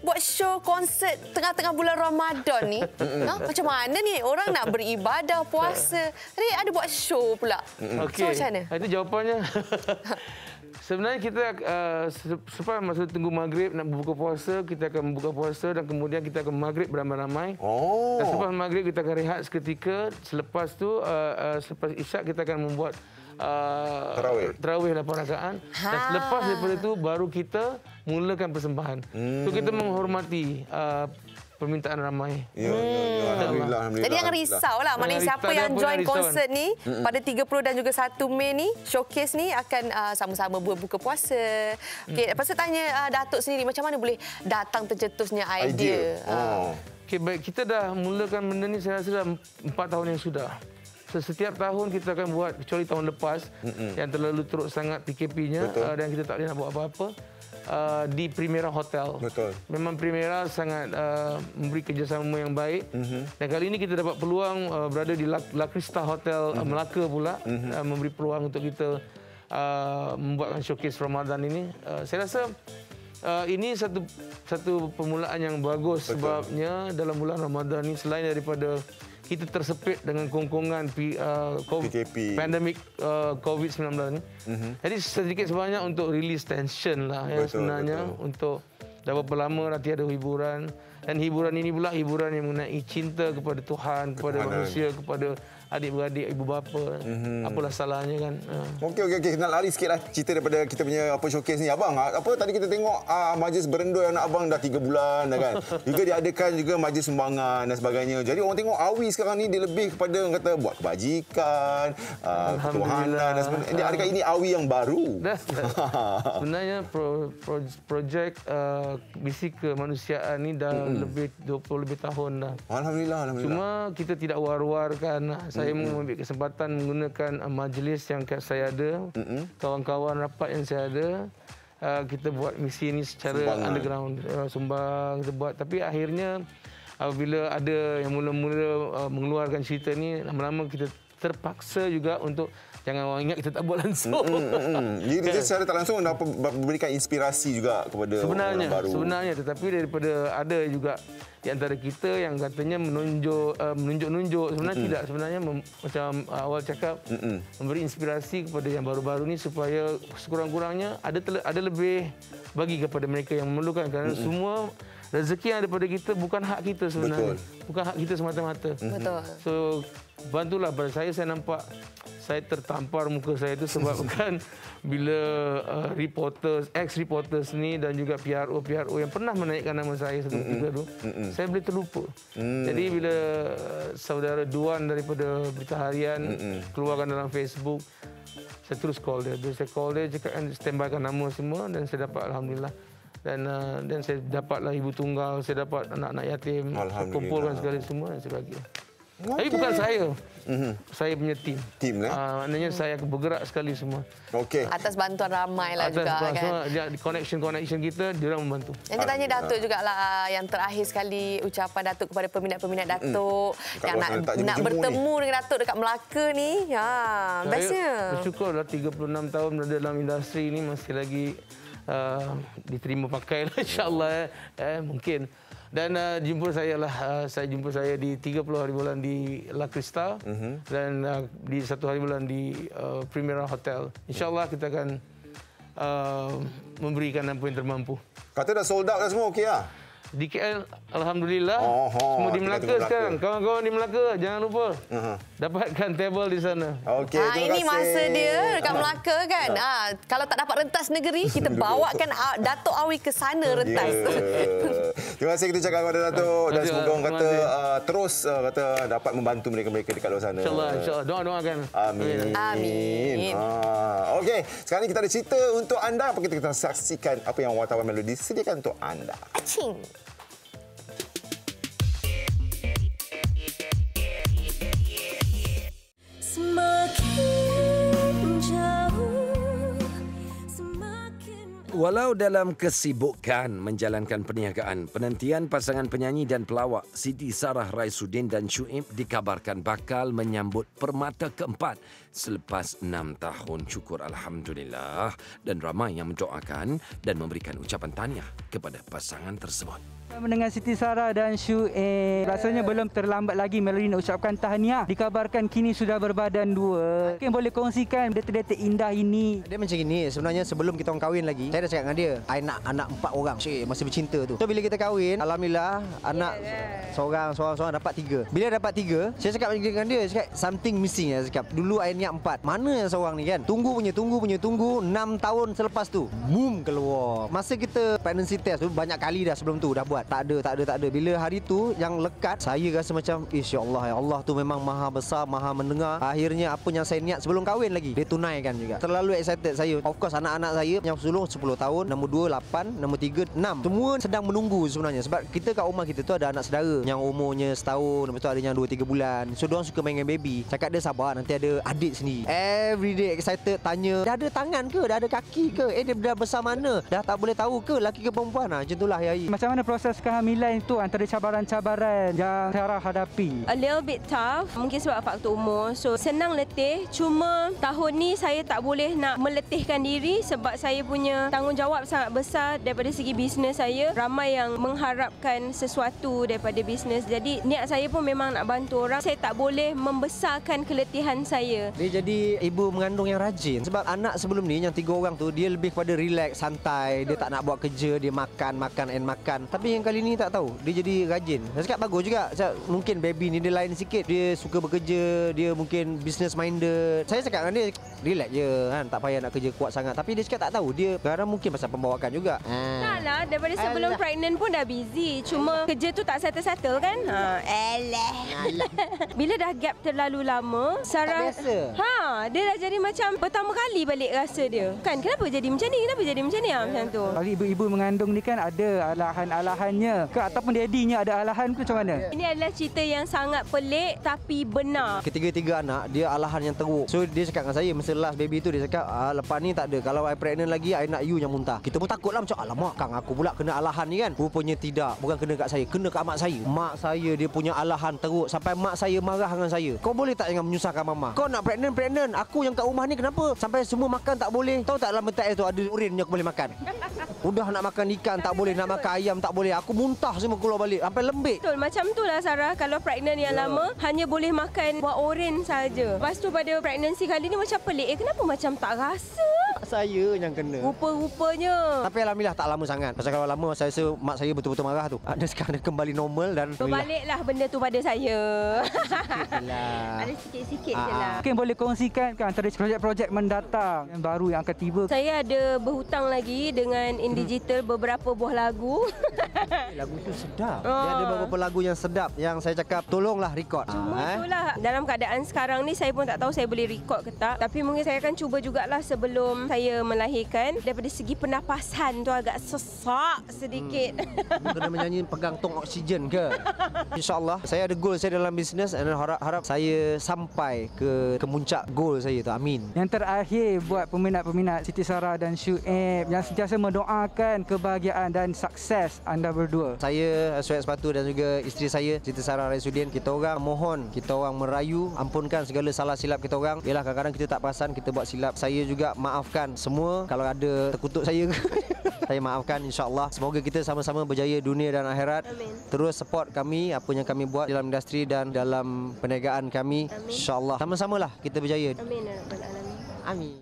buat show konsert tengah-tengah bulan Ramadan ni, macam mana ni orang nak beribadah, puasa, jadi ada buat show pula. So macam mana? Itu jawapannya. Sebenarnya kita selepas masa tunggu maghrib nak berbuka puasa, kita akan membuka puasa dan kemudian kita akan maghrib beramai-ramai. Dan selepas maghrib kita akan rehat seketika. Selepas tu, selepas isyak kita akan membuat tarawih 8 rakaat. Dan selepas daripada itu baru kita mulakan persembahan. So kita menghormati permintaan ramai. Alhamdulillah. Jadi jangan risau lah. Maknanya siapa yang join konsert ni pada 30 dan juga 1 Mei ni, showcase ni akan sama-sama berbuka puasa. Lepas tu tanya Datuk sendiri, macam mana boleh datang tercetusnya idea? Baik, kita dah mulakan benda ni saya rasa dah 4 tahun yang sudah. Setiap tahun kita akan buat, kecuali tahun lepas yang terlalu teruk sangat PKP-nya dan kita tak boleh nak buat apa-apa. Di Primera Hotel. Betul. Memang Primera sangat memberi kerjasama yang baik. Dan kali ini kita dapat peluang berada di La Crista Hotel Melaka pula, memberi peluang untuk kita membuatkan showcase Ramadan ini. Saya rasa ini satu permulaan yang bagus. Betul. Sebabnya dalam bulan Ramadan ini selain daripada kita tersepit dengan kongkongan pandemik COVID-19 ni. Jadi sedikit sebanyak untuk release tension lah sebenarnya. Untuk dah berapa lama dah tiada hiburan. Dan hiburan ini pula hiburan yang mengenai cinta kepada Tuhan, kepada manusia, kepada adik-beradik, ibu bapa. Apalah salahnya kan. Okey. Nak lari sikitlah cerita daripada kita punya showcase ni. Abang, tadi kita tengok majlis berendoi anak abang dah 3 bulan dah kan. Juga diadakan juga majlis sumbangan dan sebagainya. Jadi orang tengok Awi sekarang ni dia lebih kepada orang kata buat kebajikan, ketuhanan dan sebagainya. Adakah ini Awi yang baru? Sebenarnya projek misi kemanusiaan ni dah lebih 20 lebih tahun dah. Alhamdulillah. Cuma kita tidak war-warkan. Saya mengambil kesempatan menggunakan majlis yang saya ada, kawan-kawan rapat yang saya ada. Kita buat misi ini secara underground, sumbang kita buat. Tapi akhirnya apabila ada yang mula-mula mengeluarkan cerita ni, lama-lama kita terpaksa juga untuk jangan orang ingat kita tak buat langsung. Jadi secara tak langsung dapat memberikan inspirasi juga kepada orang baru. Sebenarnya, tetapi daripada ada juga di antara kita yang katanya menunjuk-nunjuk. Sebenarnya tidak. Sebenarnya macam awal cakap, memberi inspirasi kepada yang baru-baru ni supaya sekurang-kurangnya ada lebih bagi kepada mereka yang memerlukan. Kerana semua rezeki yang ada pada kita bukan hak kita sebenarnya. Bukan hak kita semata-mata. So, bantulah pada saya nampak saya tertampar muka saya itu sebabkan bila ex-reporters ni dan juga PRO yang pernah menaikkan nama saya satu ketika tu, saya boleh terlupa. Jadi bila saudara Duan daripada Berita Harian keluarkan dalam Facebook, saya terus call dia. Bila saya call dia, cakap standbykan nama semua dan saya dapat alhamdulillah. Dan saya dapatlah ibu tunggal, saya dapat anak-anak yatim, saya kumpulkan sekali semua dan sebagainya. Tapi bukan saya. Saya punya tim. Maknanya saya bergerak sekali semua. Atas bantuan ramai lah juga kan. Connection kita, dia orang membantu. Yang kita tanya Datuk jugalah, yang terakhir sekali ucapan Datuk kepada peminat-peminat Datuk yang nak bertemu dengan Datuk dekat Melaka ni. Bestnya. Saya bersyukur dah 36 tahun berada dalam industri ni masih lagi diterima pakai lah, insyaAllah mungkin. Dan saya jumpa saya di 30 hari bulan di La Cristal dan di 1 hari bulan di Primera Hotel. InsyaAllah kita akan memberikan apa yang termampu. Kata dah sold out dah semua, okey lah? Di KL, alhamdulillah. Semua di Melaka sekarang. Kawan-kawan di Melaka, jangan lupa dapatkan table di sana. Okey, terima kasih. Ini masa dia dekat Melaka kan. Kalau tak dapat rentas negeri, kita bawakan Datuk Awi ke sana rentas. Terima kasih kita cakap kepada Datuk dan semoga orang kata terus dapat membantu mereka-mereka dekat luar sana. InsyaAllah. Doa-doakan. Amin. Okey, sekarang ni kita ada cerita untuk anda. Apa kita saksikan apa yang wartawan Melody sediakan untuk anda. Acing. Walau dalam kesibukan menjalankan perniagaan, penantian pasangan penyanyi dan pelawak Siti Sarah Raisuddin dan Syuib dikabarkan bakal menyambut permata keempat selepas 6 tahun. Syukur alhamdulillah, dan ramai yang mendoakan dan memberikan ucapan tahniah kepada pasangan tersebut. Dengan Siti Sarah dan Syuib, rasanya belum terlambat lagi Melody nak ucapkan tahniah. Dikabarkan kini sudah berbadan dua. Mungkin boleh kongsikan detik-detik indah ini. Dia macam ini, sebenarnya sebelum kita orang kahwin lagi, saya dah cakap dengan dia, I nak anak 4 orang. Syuib masih bercinta tu. So bila kita kahwin, alhamdulillah anak seorang dapat 3. Bila dapat 3, saya cakap dengan dia, cakap something missing. Saya cakap dulu I niat 4. Mana yang seorang ni kan? Tunggu 6 tahun selepas tu, boom keluar. Masa kita pregnancy test tu banyak kali dah sebelum tu dah buat. Tak ada. Bila hari tu yang lekat, saya rasa macam ya Allah tu memang maha besar, maha mendengar. Akhirnya apa yang saya niat sebelum kahwin lagi, dia tunaikan juga. Terlalu excited saya. Of course anak-anak saya yang sulung 10 tahun, nombor 2 8, nombor 3 6. Semua sedang menunggu sebenarnya. Sebab kita kat rumah kita tu ada anak saudara yang umurnya setahun, lepas tu ada yang 2-3 bulan. So diorang suka main dengan baby. Cakap dia sabar, nanti ada adik sendiri. Every day excited tanya, dah ada tangan ke? Dah ada kaki ke? Dia dah besar mana? Dah tak boleh tahu ke laki ke perempuan? Macam itulah hari-hari. Macam mana proses kehamilan itu antara cabaran-cabaran yang Sarah hadapi? A little bit tough, mungkin sebab faktor umur. So senang letih, cuma tahun ni saya tak boleh nak meletihkan diri sebab saya punya tanggungjawab sangat besar daripada segi bisnes saya. Ramai yang mengharapkan sesuatu daripada bisnes. Jadi niat saya pun memang nak bantu orang. Saya tak boleh membesarkan keletihan saya. Dia jadi ibu mengandung yang rajin. Sebab anak sebelum ni yang 3 orang tu dia lebih kepada relax, santai. Dia tak nak buat kerja, dia makan and makan. Tapi yang kali ni tak tahu. Dia jadi rajin. Saya cakap bagus juga. Mungkin baby ni dia lain sikit. Dia suka bekerja, dia mungkin business minded. Saya cakap dengan dia, relax je kan, tak payah nak kerja kuat sangat. Tapi dia cakap tak tahu. Dia sekarang mungkin pasal pembawakan juga. Tak lah, daripada sebelum pregnant pun dah busy. Cuma kerja tu tak settle-settle kan. Bila dah gap terlalu lama, Sarah tak biasa. Dia dah jadi macam pertama kali balik rasa dia. Kan kenapa jadi macam ni? Kenapa jadi macam ni macam tu? Kalau ibu-ibu mengandung ni kan ada alahan-alahannya ke ataupun daddy-nya ada alahan ke macam mana? Ini adalah cerita yang sangat pelik tapi benar. Ketiga-tiga anak dia alahan yang teruk. So dia cakap dengan saya masa last baby tu, dia cakap lepas ni tak ada. Kalau I pregnant lagi, I nak you yang muntah. Kita pun takut lah macam alamak kang aku pula kena alahan ni kan. Rupanya tidak. Bukan kena kat saya, kena kat mak saya. Mak saya dia punya alahan teruk sampai mak saya marah dengan saya. Kau boleh tak jangan menyusahkan mama? Kau nak pregnant. Aku yang kat rumah ni kenapa? Sampai semua makan tak boleh. Tahu tak dalam betak tu ada urin yang aku boleh makan. Udah nak makan ikan tak boleh, nak makan ayam tak boleh. Aku muntah semua keluar balik sampai lembik. Betul, macam tu lah Sarah. Kalau pregnant yang lama hanya boleh makan buah oren saja. Lepas tu pada pregnancy kali ni macam pelik. Kenapa macam tak rasa? Saya yang kena. Rupa-rupanya. Tapi alhamdulillah tak lama sangat. Pasal kalau lama saya rasa mak saya betul-betul marah tu. Ada sekarang kembali normal dan berbaliklah benda tu pada saya. Alhamdulillah. Ada sikit-sikit je lah. Mungkin boleh kongsikan kan antara projek-projek mendatang yang baru yang akan tiba. Saya ada berhutang lagi dengan Indigital beberapa buah lagu. Lagu tu sedap. Dia ada beberapa lagu yang sedap yang saya cakap tolonglah record. Itulah dalam keadaan sekarang ni saya pun tak tahu saya boleh record ke tak. Tapi mungkin saya akan cuba jugalah sebelum saya melahirkan. Daripada segi pernafasan tu agak sesak sedikit. Kena menyanyi pegang tong oksigen ke? InsyaAllah. Saya ada goal saya dalam bisnes dan harap saya sampai ke kemuncak goal saya tu. Amin. Yang terakhir buat peminat-peminat Siti Sarah dan Syuib yang sentiasa mendoakan kebahagiaan dan sukses anda berdua. Saya, Syuib Sepatu dan juga isteri saya Siti Sarah Raisuddin, kita orang mohon, kita orang merayu, ampunkan segala salah silap kita orang. Yalah kadang-kadang kita tak perasan kita buat silap. Saya juga maafkan semua kalau ada terkutuk saya. Saya maafkan, insyaAllah. Semoga kita sama-sama berjaya dunia dan akhirat. Amin. Terus support kami, apa yang kami buat dalam industri dan dalam perniagaan kami. InsyaAllah. Sama-samalah kita berjaya. Amin. Amin.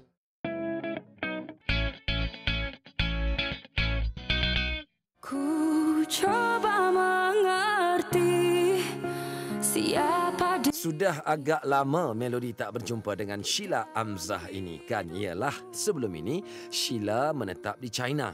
Ku coba mengerti siapa dia. Sudah agak lama Melody tak berjumpa dengan Sheila Amzah ini kan. Ialah sebelum ini Sheila menetap di China.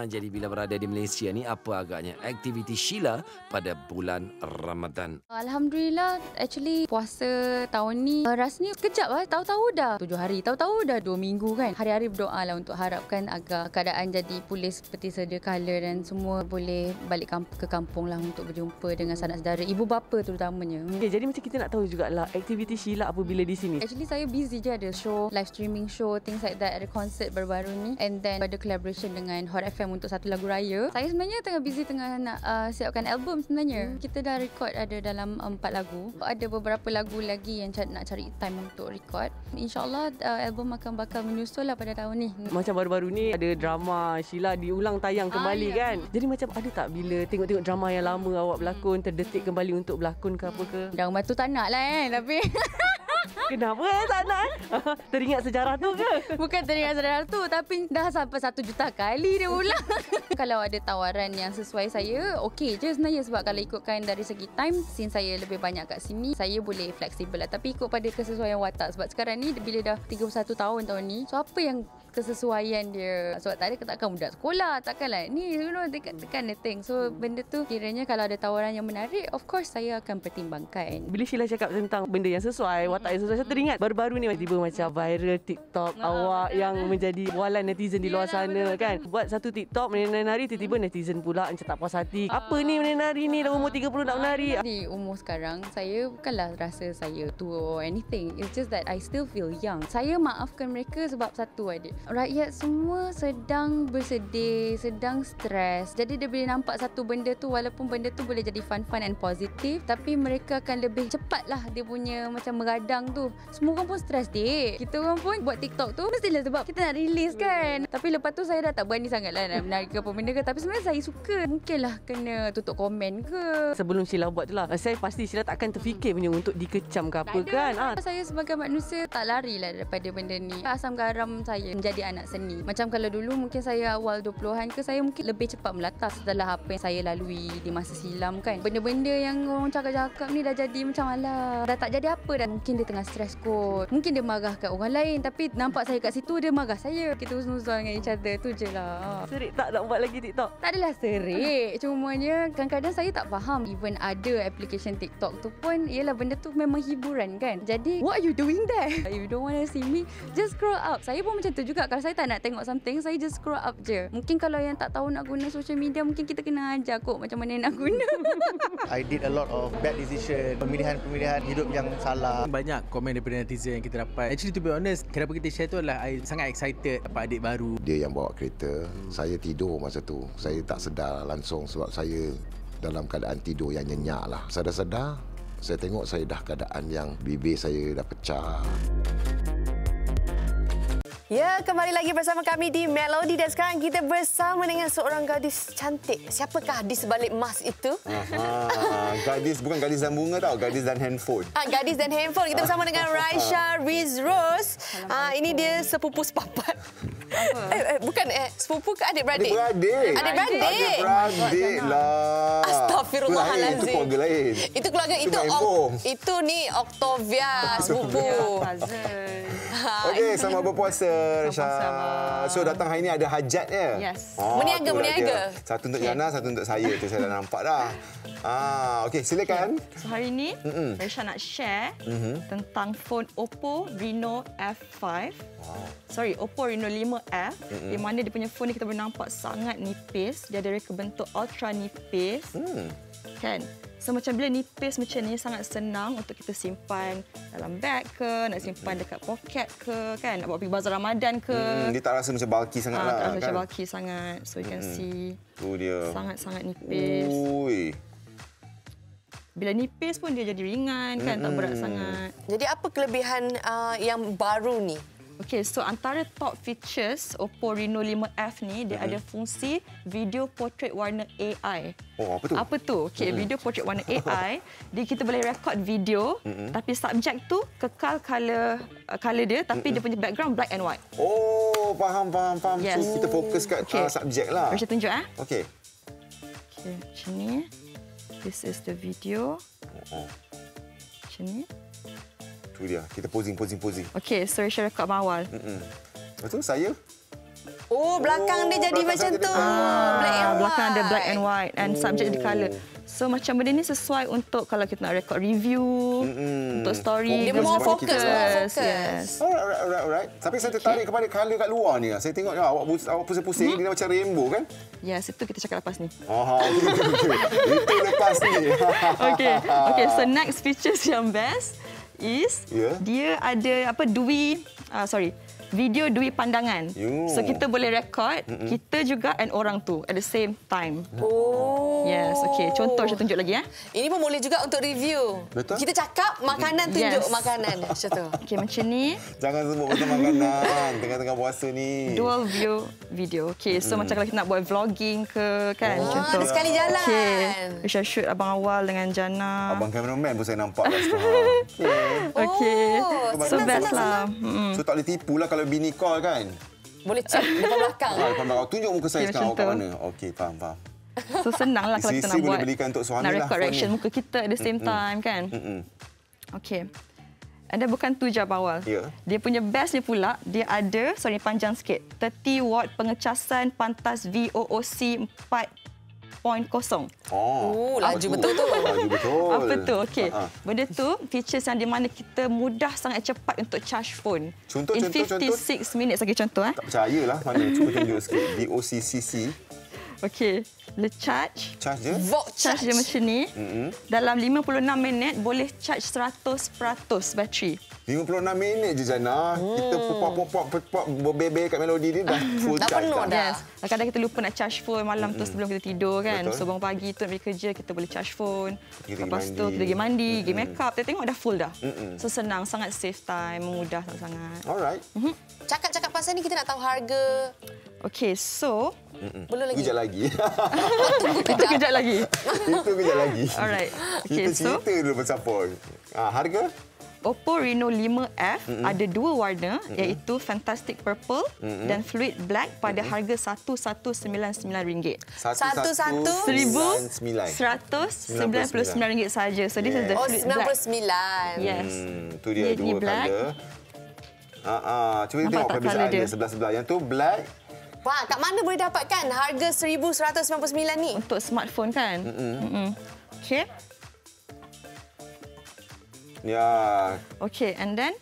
Jadi bila berada di Malaysia ni apa agaknya aktiviti Sheila pada bulan Ramadan? Alhamdulillah, actually puasa tahun ni rasanya sekejap lah. Tahu-tahu dah 7 hari, tahu-tahu dah 2 minggu kan. Hari-hari berdoa lah untuk harapkan agar keadaan jadi pulih seperti sedia kala dan semua boleh balik ke kampung lah untuk berjumpa dengan sanak saudara, ibu bapa terutamanya. Okay, jadi macam kita nak tahu jugalah aktiviti Sheila apabila di sini. Actually saya busy je, ada show, live streaming show, things like that, ada konsert baru-baru ni, and then ada collaboration dengan Hot FM untuk satu lagu raya. Saya sebenarnya tengah busy tengah nak siapkan album sebenarnya. Kita dah record ada dalam 4 lagu. Ada beberapa lagu lagi yang nak cari time untuk record. InsyaAllah album akan bakal menyusul lah pada tahun ni. Macam baru-baru ni ada drama Sheila diulang tayang kembali kan. Jadi macam ada tak bila tengok-tengok drama yang lama awak berlakon terdetik kembali untuk berlakon ke apa ke? Dah rumah tu tak nak lah tapi kenapa tak nak? Teringat sejarah tu ke? Bukan teringat sejarah tu, tapi dah sampai 1 juta kali dia ulang. Kalau ada tawaran yang sesuai saya, okey je sebenarnya. Sebab kalau ikutkan dari segi time, since saya lebih banyak kat sini, saya boleh fleksibel lah. Tapi ikut pada kesesuaian watak. Sebab sekarang ni bila dah 31 tahun ni, so apa yang kesesuaian dia? Sebab tak ada takkan budak sekolah, takkanlah ni tekan the thing. So benda tu kiranya kalau ada tawaran yang menarik, of course saya akan pertimbangkan. Bila Sheila cakap tentang benda yang sesuai, watak yang sesuai, saya teringat baru-baru ni tiba macam viral TikTok awak yang menjadi bualan netizen di luar sana kan. Buat satu TikTok menari-nari, tiba-tiba netizen pula macam tak puas hati. Apa ni menari ni dah umur 30 nak menari? Di umur sekarang, saya bukanlah rasa saya tua or anything. It's just that I still feel young. Saya maafkan mereka sebab satu adik. Rakyat semua sedang bersedih, sedang stres. Jadi dia boleh nampak satu benda tu, walaupun benda tu boleh jadi fun and positif, tapi mereka akan lebih cepatlah dia punya macam meradang tu. Semua orang pun stres, dik. Kita orang pun buat TikTok tu mestilah sebab kita nak release kan. Tapi lepas tu saya dah tak berani sangatlah nak menarik ke apa benda ke. Tapi sebenarnya saya suka. Mungkinlah kena tutup komen ke. Sebelum Sheila buat tu lah, saya pasti Sheila takkan terfikir punya untuk dikecam ke apa kan. Saya sebagai manusia tak larilah daripada benda ni. Asam garam saya menjadi anak seni. Macam kalau dulu mungkin saya awal 20-an ke, saya mungkin lebih cepat melata setelah apa yang saya lalui di masa silam kan. Benda-benda yang orang cakap-cakap ni dah jadi macam alah, dah tak jadi apa dah. Mungkin dia tengah stres kot. Mungkin dia marah kat orang lain, tapi nampak saya kat situ dia marah saya. Kita husnuzon dengan each other tu je lah. Serik tak nak buat lagi TikTok? Tak adalah serik. Cumanya kadang-kadang saya tak faham. Even ada application TikTok tu pun, ialah benda tu memang hiburan kan. Jadi what are you doing there? If you don't want to see me, just scroll up. Saya pun macam tu juga. Kalau saya tak nak tengok something, saya just scroll up je. Mungkin kalau yang tak tahu nak guna social media, mungkin kita kena ajar kot macam mana nak guna. I did a lot of bad decision, pemilihan hidup yang salah. Banyak komen daripada netizen yang kita dapat. Actually to be honest, kenapa kita share tu adalah I sangat excited dapat adik baru. Dia yang bawa kereta, saya tidur masa tu. Saya tak sedar langsung sebab saya dalam keadaan tidur yang nyenyak lah. Sedar-sedar, saya tengok saya dah keadaan yang bibir saya dah pecah. Ya, kembali lagi bersama kami di Melody dan sekarang kita bersama dengan seorang gadis cantik. Siapakah di sebalik emas itu? Gadis, bukan gadis dan bunga tau, gadis dan handphone. Gadis dan handphone. Kita bersama dengan Raisha Rizros. Ini dia sepupu sepapat. Bukan sepupu ke adik-beradik? Adik-beradik. Adik-beradik lah. Astagfirullahalazim. Itu keluarga lain. Itu keluarga itu ni Octavia sepupu. Okey, selamat berpuasa Raisha. So datang hari ni ada hajatnya. Yes. Meniaga. Satu untuk Yana, satu untuk saya. Tu saya dah nampak dah. Okey, silakan. So hari ni Raisha nak share tentang phone Oppo Reno F5. Sorry, Oppo Reno 5F. Di mana dia punya phone ni kita boleh nampak sangat nipis. Dia ada reka bentuk ultra nipis. Kan? So macam bila nipis macam ni sangat senang untuk kita simpan dalam beg ke, nak simpan dekat poket ke, kan? Nak bawa pergi bazar Ramadan ke. Dia tak rasa macam bulky sangat lah. Tak rasa kan? macam bulky sangat. So you can see. Tu dia. Sangat-sangat nipis. Ui. Bila nipis pun dia jadi ringan kan, tak berat sangat. Jadi apa kelebihan yang baru ni? Okey, so antara top features Oppo Reno 5F ni, dia ada fungsi video portrait warna AI. Oh, apa tu? Apa tu? Okey, video portrait warna AI, kita boleh record video, tapi subjek tu kekal color dia, tapi dia punya background black and white. Oh, faham. Yes. So kita fokus kat subjek lah. Saya tunjuk Okey. Okey, macam ni. This is the video. Macam ni. Tu dia. Kita posing. Okey, so saya record awal. Lepas tu saya? Oh, belakang dia jadi macam tu. Black and white. Belakang ada black and white and subject di colour. So macam benda ni sesuai untuk kalau kita nak record review, untuk story. Dia more fokus. Yes. Alright. Tapi saya tertarik kepada colour kat luar ni. Saya tengok awak pusing-pusing, dia macam rainbow kan? Yes, itu kita cakap lepas ni. Itu lepas ni. Okay, so next features yang best is dia ada video dui pandangan. So kita boleh record kita juga and orang tu at the same time. Oh. Yes, okey. Contoh saya tunjuk lagi Ini pun boleh juga untuk review. Betul. Kita cakap makanan, tunjuk makanan. Macam tu. Okey, macam ni. Jangan sebut pasal makanan tengah-tengah puasa ni. Dual view video. Okey, so macam kalau kita nak buat vlogging ke kan, contoh. Ada sekali jalan. Okey. Saya shoot abang awal dengan Jana. Abang cameraman pun saya nampak kat situ. Okey. So best lah. So tak boleh tipu lah kalau bini call kan. Boleh check depan belakang. Depan belakang. Tunjuk muka saya sekarang awak kat mana. Okey, faham. So senang lah kalau kita nak buat. Nak record reaction muka kita at the same time kan. Okey. And then bukan tu je awal. Dia punya best ni pula, dia ada, panjang sikit. 30 watt pengecasan pantas VOOC 4.0. Laju betul tu. Laju betul. Apa tu? Okey. Benda tu features yang di mana kita mudah sangat cepat untuk charge phone. Contoh. 56 minutes lagi contoh. Tak percayalah. Mana? Cuba tunjuk sikit. VOCCC. Okey. Le charge. Charge dia? Charge dia macam ni. Dalam 56 minit boleh charge 100% bateri. 56 minit je Jana. Kita pop berbebe kat melodi ni dah full dah charge penuh dah. Kadang kita lupa nak charge phone malam tu sebelum kita tidur kan. So bangun pagi tu pergi kerja kita boleh charge phone. Lepas tu kita pergi mandi, pergi make up. Kita tengok dah full dah. So senang, sangat save time, mudah sangat. Alright. Cakap-cakap pasal ni kita nak tahu harga. Okay, so belum lagi. Kejap lagi. Itu kejap lagi. Itu kejap lagi. Alright. Okay, kita cerita dulu pasal phone. Harga? Oppo Reno 5F ada dua warna iaitu Fantastic Purple dan Fluid Black pada harga RM1199. RM1,199 saja. So this is the Fluid Black. $99. Yes. Tu dia dua colour. Cuba tengok perbezaan dia sebelah-sebelah. Yang tu black. Wah, kat mana boleh dapatkan harga RM1,199 ni? Untuk smartphone kan? Okay. Ya. Okay, and then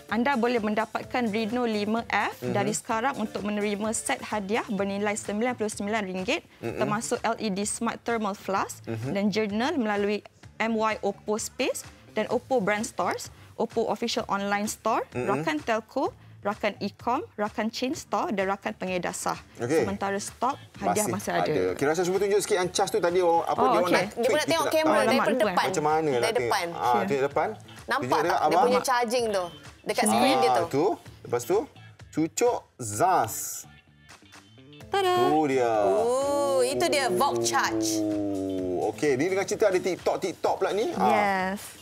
anda boleh mendapatkan Reno 5F dari sekarang untuk menerima set hadiah bernilai RM99 termasuk LED Smart Thermal Flask dan journal melalui MY Oppo Space dan Oppo Brand Stores, Oppo Official Online Store, Rakan Telco, Rakan Ecom, Rakan Chain Store dan Rakan Pengedar sah. Sementara stok hadiah masih ada. Kira rasa cuba tunjuk sikit ancas tu tadi dia nak tengok kamera daripada depan. Macam mana dari depan. Dari depan. Nampak tak dia punya charging tu dekat skrin dia tu. Lepas tu cucuk Zas. Tada. Tu dia. Itu dia Vogue Charge. Okey, ni dengan cerita ada TikTok pula ni. Yes.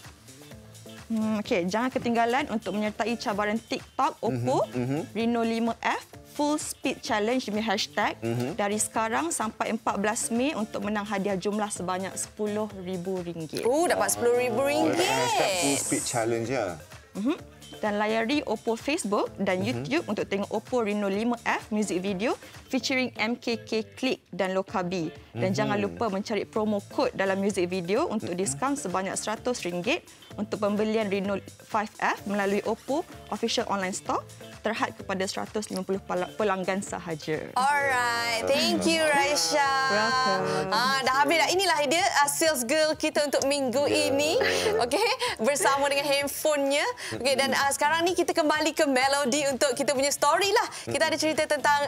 Okey, jangan ketinggalan untuk menyertai cabaran TikTok Oppo Reno 5F Full Speed Challenge demi hashtag dari sekarang sampai 14 Mei untuk menang hadiah jumlah sebanyak RM10,000. Dapat RM10,000. Hashtag Full Speed Challenge ya. Dan layari Oppo Facebook dan YouTube untuk tengok Oppo Reno 5F music video featuring MKK Click dan Lokabi. Dan jangan lupa mencari promo code dalam music video untuk diskaun sebanyak RM100 untuk pembelian Reno 5F melalui Oppo Official Online Store terhad kepada 150 pelanggan sahaja. Alright, thank you Raisha. Dah habis dah. Inilah dia sales girl kita untuk minggu ini. Okey, bersama dengan handphonenya. Okey, dan sekarang ni kita kembali ke Melody untuk kita punya story lah. Kita ada cerita tentang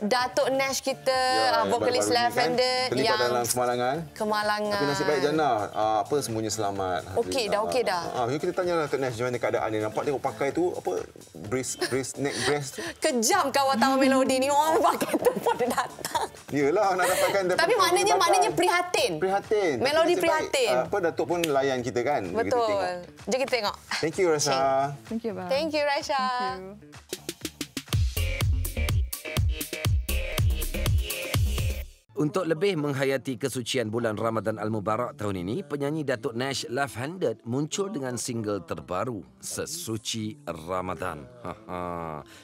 Datuk Nash kita, vokalis Lavender kan, yang dalam kemalangan. Tapi nasib baik Jana, apa semuanya selamat. Okey dah. Kita tanya Datuk Nash macam mana keadaan dia. Nampak tengok pakai tu apa neck brace tu. Kejam kawan tahu Melody ni. Orang pakai tu pun datang. Yelah, nak dapatkan. Tapi maknanya prihatin. Melody prihatin. Datuk pun layan kita kan. Betul. Jom kita tengok. Thank you Raisha. Thank you Raisha. Untuk lebih menghayati kesucian bulan Ramadan Al-Mubarak tahun ini, penyanyi Datuk Nash Left-Handed muncul dengan single terbaru, Sesuci Ramadan.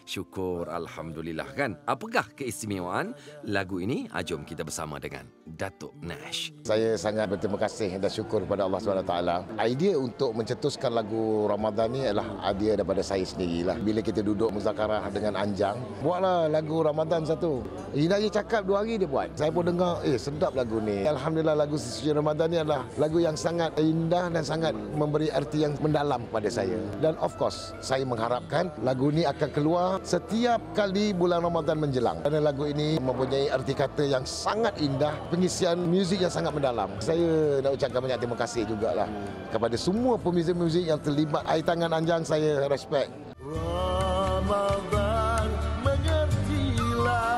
Syukur, Alhamdulillah kan. Apakah keistimewaan lagu ini? Jom kita bersama dengan Datuk Nash. Saya sangat berterima kasih dan syukur kepada Allah SWT. Idea untuk mencetuskan lagu Ramadan ni adalah idea daripada saya sendirilah. Bila kita duduk muzakarah dengan Anjang, buatlah lagu Ramadan satu. Dia cakap 2 hari dia buat. Saya pun dengar, sedap lagu ni. Alhamdulillah, lagu Sesuci Ramadan ni adalah lagu yang sangat indah dan sangat memberi arti yang mendalam kepada saya. Dan of course, saya mengharapkan lagu ni akan keluar setiap kali bulan Ramadan menjelang. Kerana lagu ini mempunyai arti kata yang sangat indah, pengisian muzik yang sangat mendalam. Saya nak ucapkan banyak terima kasih jugalah kepada semua pemuzik-muzik yang terlibat. Air tangan Anjang saya respect. Ramadan mengertilah.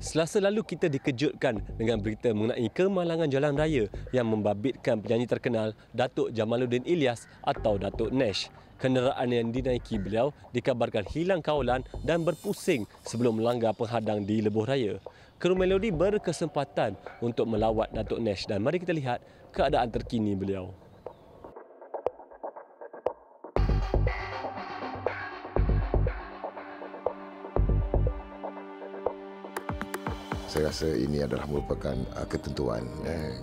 Selasa lalu kita dikejutkan dengan berita mengenai kemalangan jalan raya yang membabitkan penyanyi terkenal Datuk Jamaluddin Ilyas atau Datuk Nash. Kenderaan yang dinaiki beliau dikabarkan hilang kawalan dan berpusing sebelum melanggar penghadang di lebuh raya. Kru Melody berkesempatan untuk melawat Datuk Nash dan mari kita lihat keadaan terkini beliau. Saya rasa ini adalah merupakan ketentuan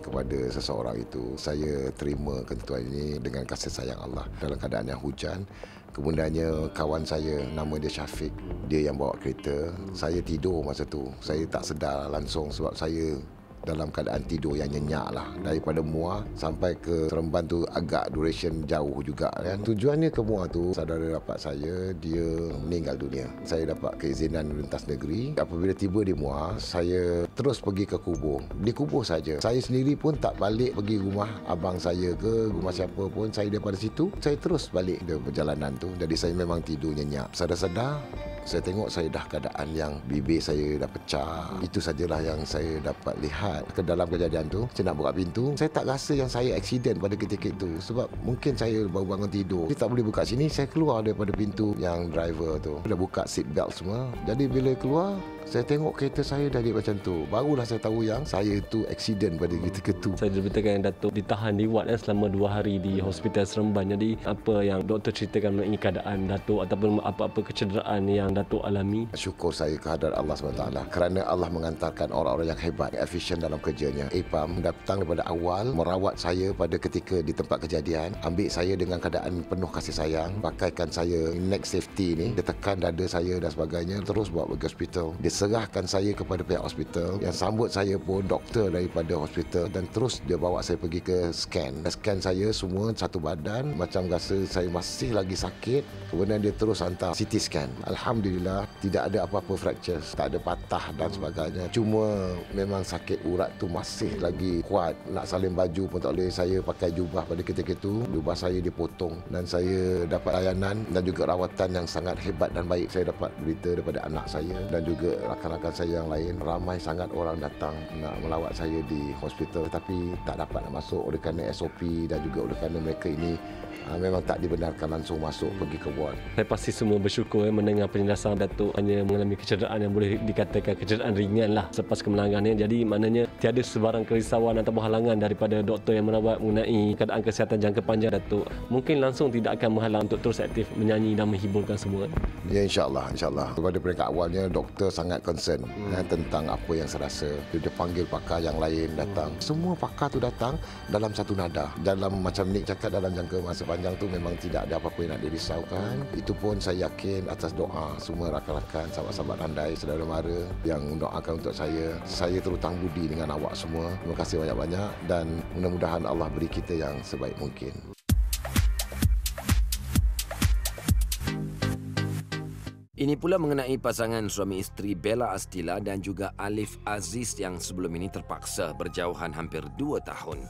kepada seseorang itu. Saya terima ketentuan ini dengan kasih sayang Allah. Dalam keadaan yang hujan, kemudiannya kawan saya, nama dia Syafiq, dia yang bawa kereta. Saya tidur masa tu. Saya tak sedar langsung sebab saya dalam keadaan tidur yang nyenyak lah. Daripada Muar sampai ke Seremban tu agak duration jauh juga kan. Tujuannya ke Muar tu, saudara rapat saya dia meninggal dunia. Saya dapat keizinan lintas negeri. Apabila tiba di Muar, saya terus pergi ke kubur. Di kubur saja. Saya sendiri pun tak balik pergi rumah abang saya ke rumah siapa pun. Saya daripada situ, saya terus balik ke perjalanan tu. Jadi saya memang tidur nyenyak. Sedar-sedar saya tengok saya dah keadaan yang bibir saya dah pecah. Itu sajalah yang saya dapat lihat. Ke dalam kejadian tu, saya nak buka pintu. Saya tak rasa yang saya aksiden pada ketika itu. Sebab mungkin saya baru bangun tidur. Saya tak boleh buka sini, saya keluar daripada pintu yang driver tu. Dah buka seat belt semua. Jadi bila keluar, saya tengok kereta saya dah jadi macam tu. Barulah saya tahu yang saya tu aksiden pada ketika itu. Saya diberitakan Datuk ditahan di ward selama 2 hari di Hospital Seremban. Jadi apa yang doktor ceritakan mengenai keadaan Datuk ataupun apa-apa kecederaan yang Datuk alami? Syukur saya kehadrat Allah SWT kerana Allah mengantarkan orang-orang yang hebat, efisien dalam kerjanya. EPAM datang daripada awal merawat saya pada ketika di tempat kejadian, ambil saya dengan keadaan penuh kasih sayang, pakaikan saya neck safety ni, dia tekan dada saya dan sebagainya, terus bawa pergi hospital. Dia serahkan saya kepada pihak hospital. Yang sambut saya pun doktor daripada hospital dan terus dia bawa saya pergi ke scan. Scan saya semua satu badan, macam rasa saya masih lagi sakit. Kemudian dia terus hantar CT scan. Alhamdulillah tidak ada apa-apa fracture, tak ada patah dan sebagainya. Cuma memang sakit urat tu masih lagi kuat. Nak salin baju pun tak boleh. Saya pakai jubah pada ketika itu. Jubah saya dipotong dan saya dapat layanan dan juga rawatan yang sangat hebat dan baik. Saya dapat berita daripada anak saya dan juga rakan-rakan saya yang lain. Ramai sangat orang datang nak melawat saya di hospital tapi tak dapat nak masuk oleh kerana SOP dan juga oleh kerana mereka ini memang tak dibenarkan langsung masuk pergi ke ward. Saya pasti semua bersyukur mendengar penjelasan Datuk hanya mengalami kecederaan yang boleh dikatakan kecederaan ringan lah selepas kemenangannya. Jadi maknanya tiada sebarang kerisauan atau halangan daripada doktor yang merawat mengenai keadaan kesihatan jangka panjang Datuk. Mungkin langsung tidak akan menghalang untuk terus aktif menyanyi dan menghiburkan semua. Ya, insyaAllah. Pada peringkat awalnya doktor sangat concern tentang apa yang saya rasa. Dia panggil pakar yang lain datang. Semua pakar tu datang dalam satu nada. Dalam macam Nick cakap, dalam jangka masa panjang tu memang tidak ada apa-apa yang nak dirisaukan. Itu pun saya yakin atas doa semua rakan-rakan, sahabat-sahabat Randai, saudara mara yang mendoakan untuk saya. Saya terhutang budi dengan awak semua. Terima kasih banyak-banyak dan mudah-mudahan Allah beri kita yang sebaik mungkin. Ini pula mengenai pasangan suami isteri Bella Astila dan juga Alif Aziz yang sebelum ini terpaksa berjauhan hampir 2 tahun.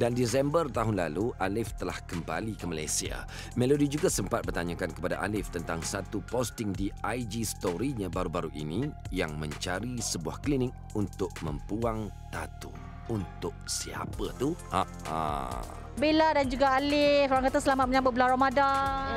Dan Disember tahun lalu, Alif telah kembali ke Malaysia. Melody juga sempat bertanyakan kepada Alif tentang satu posting di IG story-nya baru-baru ini yang mencari sebuah klinik untuk membuang tatu. Untuk siapa tu? Bella dan juga Alif, orang kata selamat menyambut bulan Ramadan.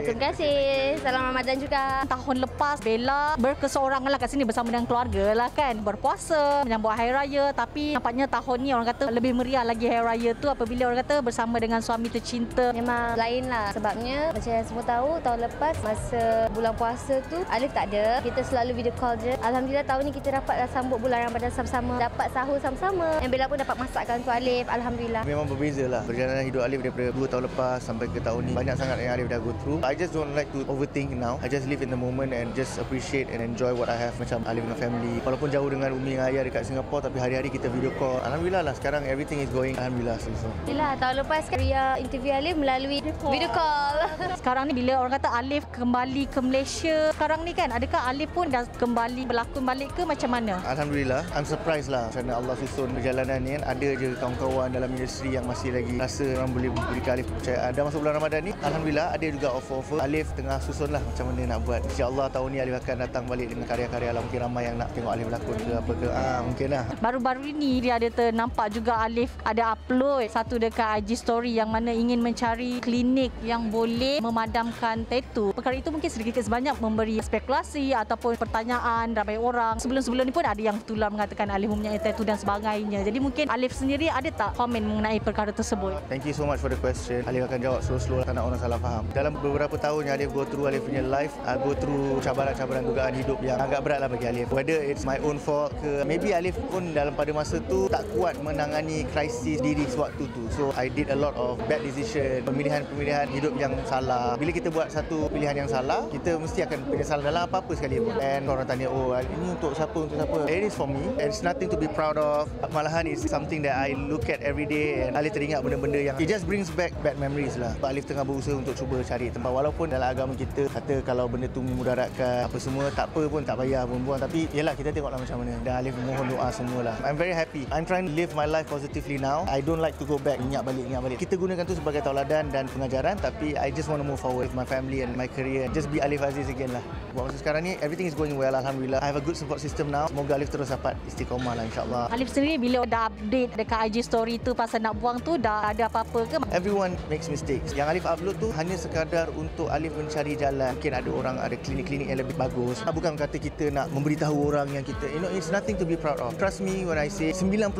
Terima kasih. Salam Ramadan juga. Tahun lepas Bella berkeseorangan lah kat sini bersama dengan keluarga lah kan. Berpuasa, menyambut Hari Raya. Tapi nampaknya tahun ni orang kata lebih meriah lagi Hari Raya tu apabila orang kata bersama dengan suami tercinta. Memang lain lah sebabnya macam yang semua tahu tahun lepas masa bulan puasa tu Alif tak ada. Kita selalu video call je. Alhamdulillah tahun ni kita dapat sambut bulan Ramadan sama-sama. Dapat sahur sama-sama. Yang Bella pun dapat masakkan untuk Alif. Alhamdulillah. Memang berbeza lah. Perjalanan hidup Alif daripada 2 tahun lepas sampai ke tahun ni. Banyak sangat yang Alif dah go through. I just don't like to overthink now. I just live in the moment and just appreciate and enjoy what I have. Macam Alif dengan family. Walaupun jauh dengan Umi dan Ayah dekat Singapura tapi hari-hari kita video call. Alhamdulillah lah sekarang everything is going. Alhamdulillah selesai. Yelah tahun lepas kan Ria interview Alif melalui video call. Sekarang ni bila orang kata Alif kembali ke Malaysia. Sekarang ni kan adakah Alif pun dah kembali berlakon balik ke macam mana? Alhamdulillah. I'm surprised lah kerana Allah susun perjalanan ni kan. Ada je kawan-kawan dalam industri yang masih lagi rasa orang boleh berikan Alif kepercayaan. Dah masuk bulan Ramadan ni, Alhamdulillah ada juga offer-offer. Alif tengah susun lah macam mana nak buat. InsyaAllah tahun ni Alif akan datang balik dengan karya-karya lah. Mungkin ramai yang nak tengok Alif berlakon ke apa ke. Mungkin lah. Baru-baru ni dia ada ternampak juga Alif ada upload satu dekat IG story yang mana ingin mencari klinik yang boleh memadamkan tattoo. Perkara itu mungkin sedikit sebanyak memberi spekulasi ataupun pertanyaan ramai orang. Sebelum-sebelum ni pun ada yang tular mengatakan Alif mempunyai tattoo dan sebagainya. Jadi mungkin Alif sendiri ada tak komen mengenai perkara tersebut? Thank you so much for the question. Alif akan jawab slow-slow, tak nak orang salah faham. Dalam beberapa tahun yang Alif go through, Alif punya life, go through cabaran-cabaran dugaan hidup yang agak berat lah bagi Alif. Whether it's my own fault ke, maybe Alif pun dalam pada masa tu tak kuat menangani krisis diri sewaktu tu. So I did a lot of bad decision, pemilihan-pemilihan hidup yang salah. Bila kita buat satu pilihan yang salah, kita mesti akan menyesal dalam apa-apa sekali pun. And orang tanya, oh ini untuk siapa, untuk siapa? It is for me. It's nothing to be proud of. Malahan it's something that I look at every day and Alif teringat benda-benda yang it just brings back bad memories lah. Alif tengah berusaha untuk cuba cari tempat, walaupun dalam agama kita kata kalau benda tu memudaratkan apa semua, tak apa pun, tak payah pun buang. Tapi yelah, kita tengoklah macam mana. Dan Alif mohon doa semualah. I'm very happy. I'm trying to live my life positively now. I don't like to go back, ingat balik. Kita gunakan tu sebagai tauladan dan pengajaran, tapi I just want to move forward with my family and my career. Just be Alif Aziz again lah. Buat masa sekarang ni, everything is going well, alhamdulillah. I have a good support system now. Semoga Alif terus dapat istiqomah lah, insyaAllah. Alif sendiri bila dah update dekat IG story tu pasal nak buang tu, dah ada apa-apa ke? Everyone makes mistakes. Yang Alif upload tu hanya sekadar untuk Alif mencari jalan. Mungkin ada orang ada klinik-klinik yang lebih bagus. Bukan kata kita nak memberitahu orang yang kita, it's nothing to be proud of. Trust me when I say 90%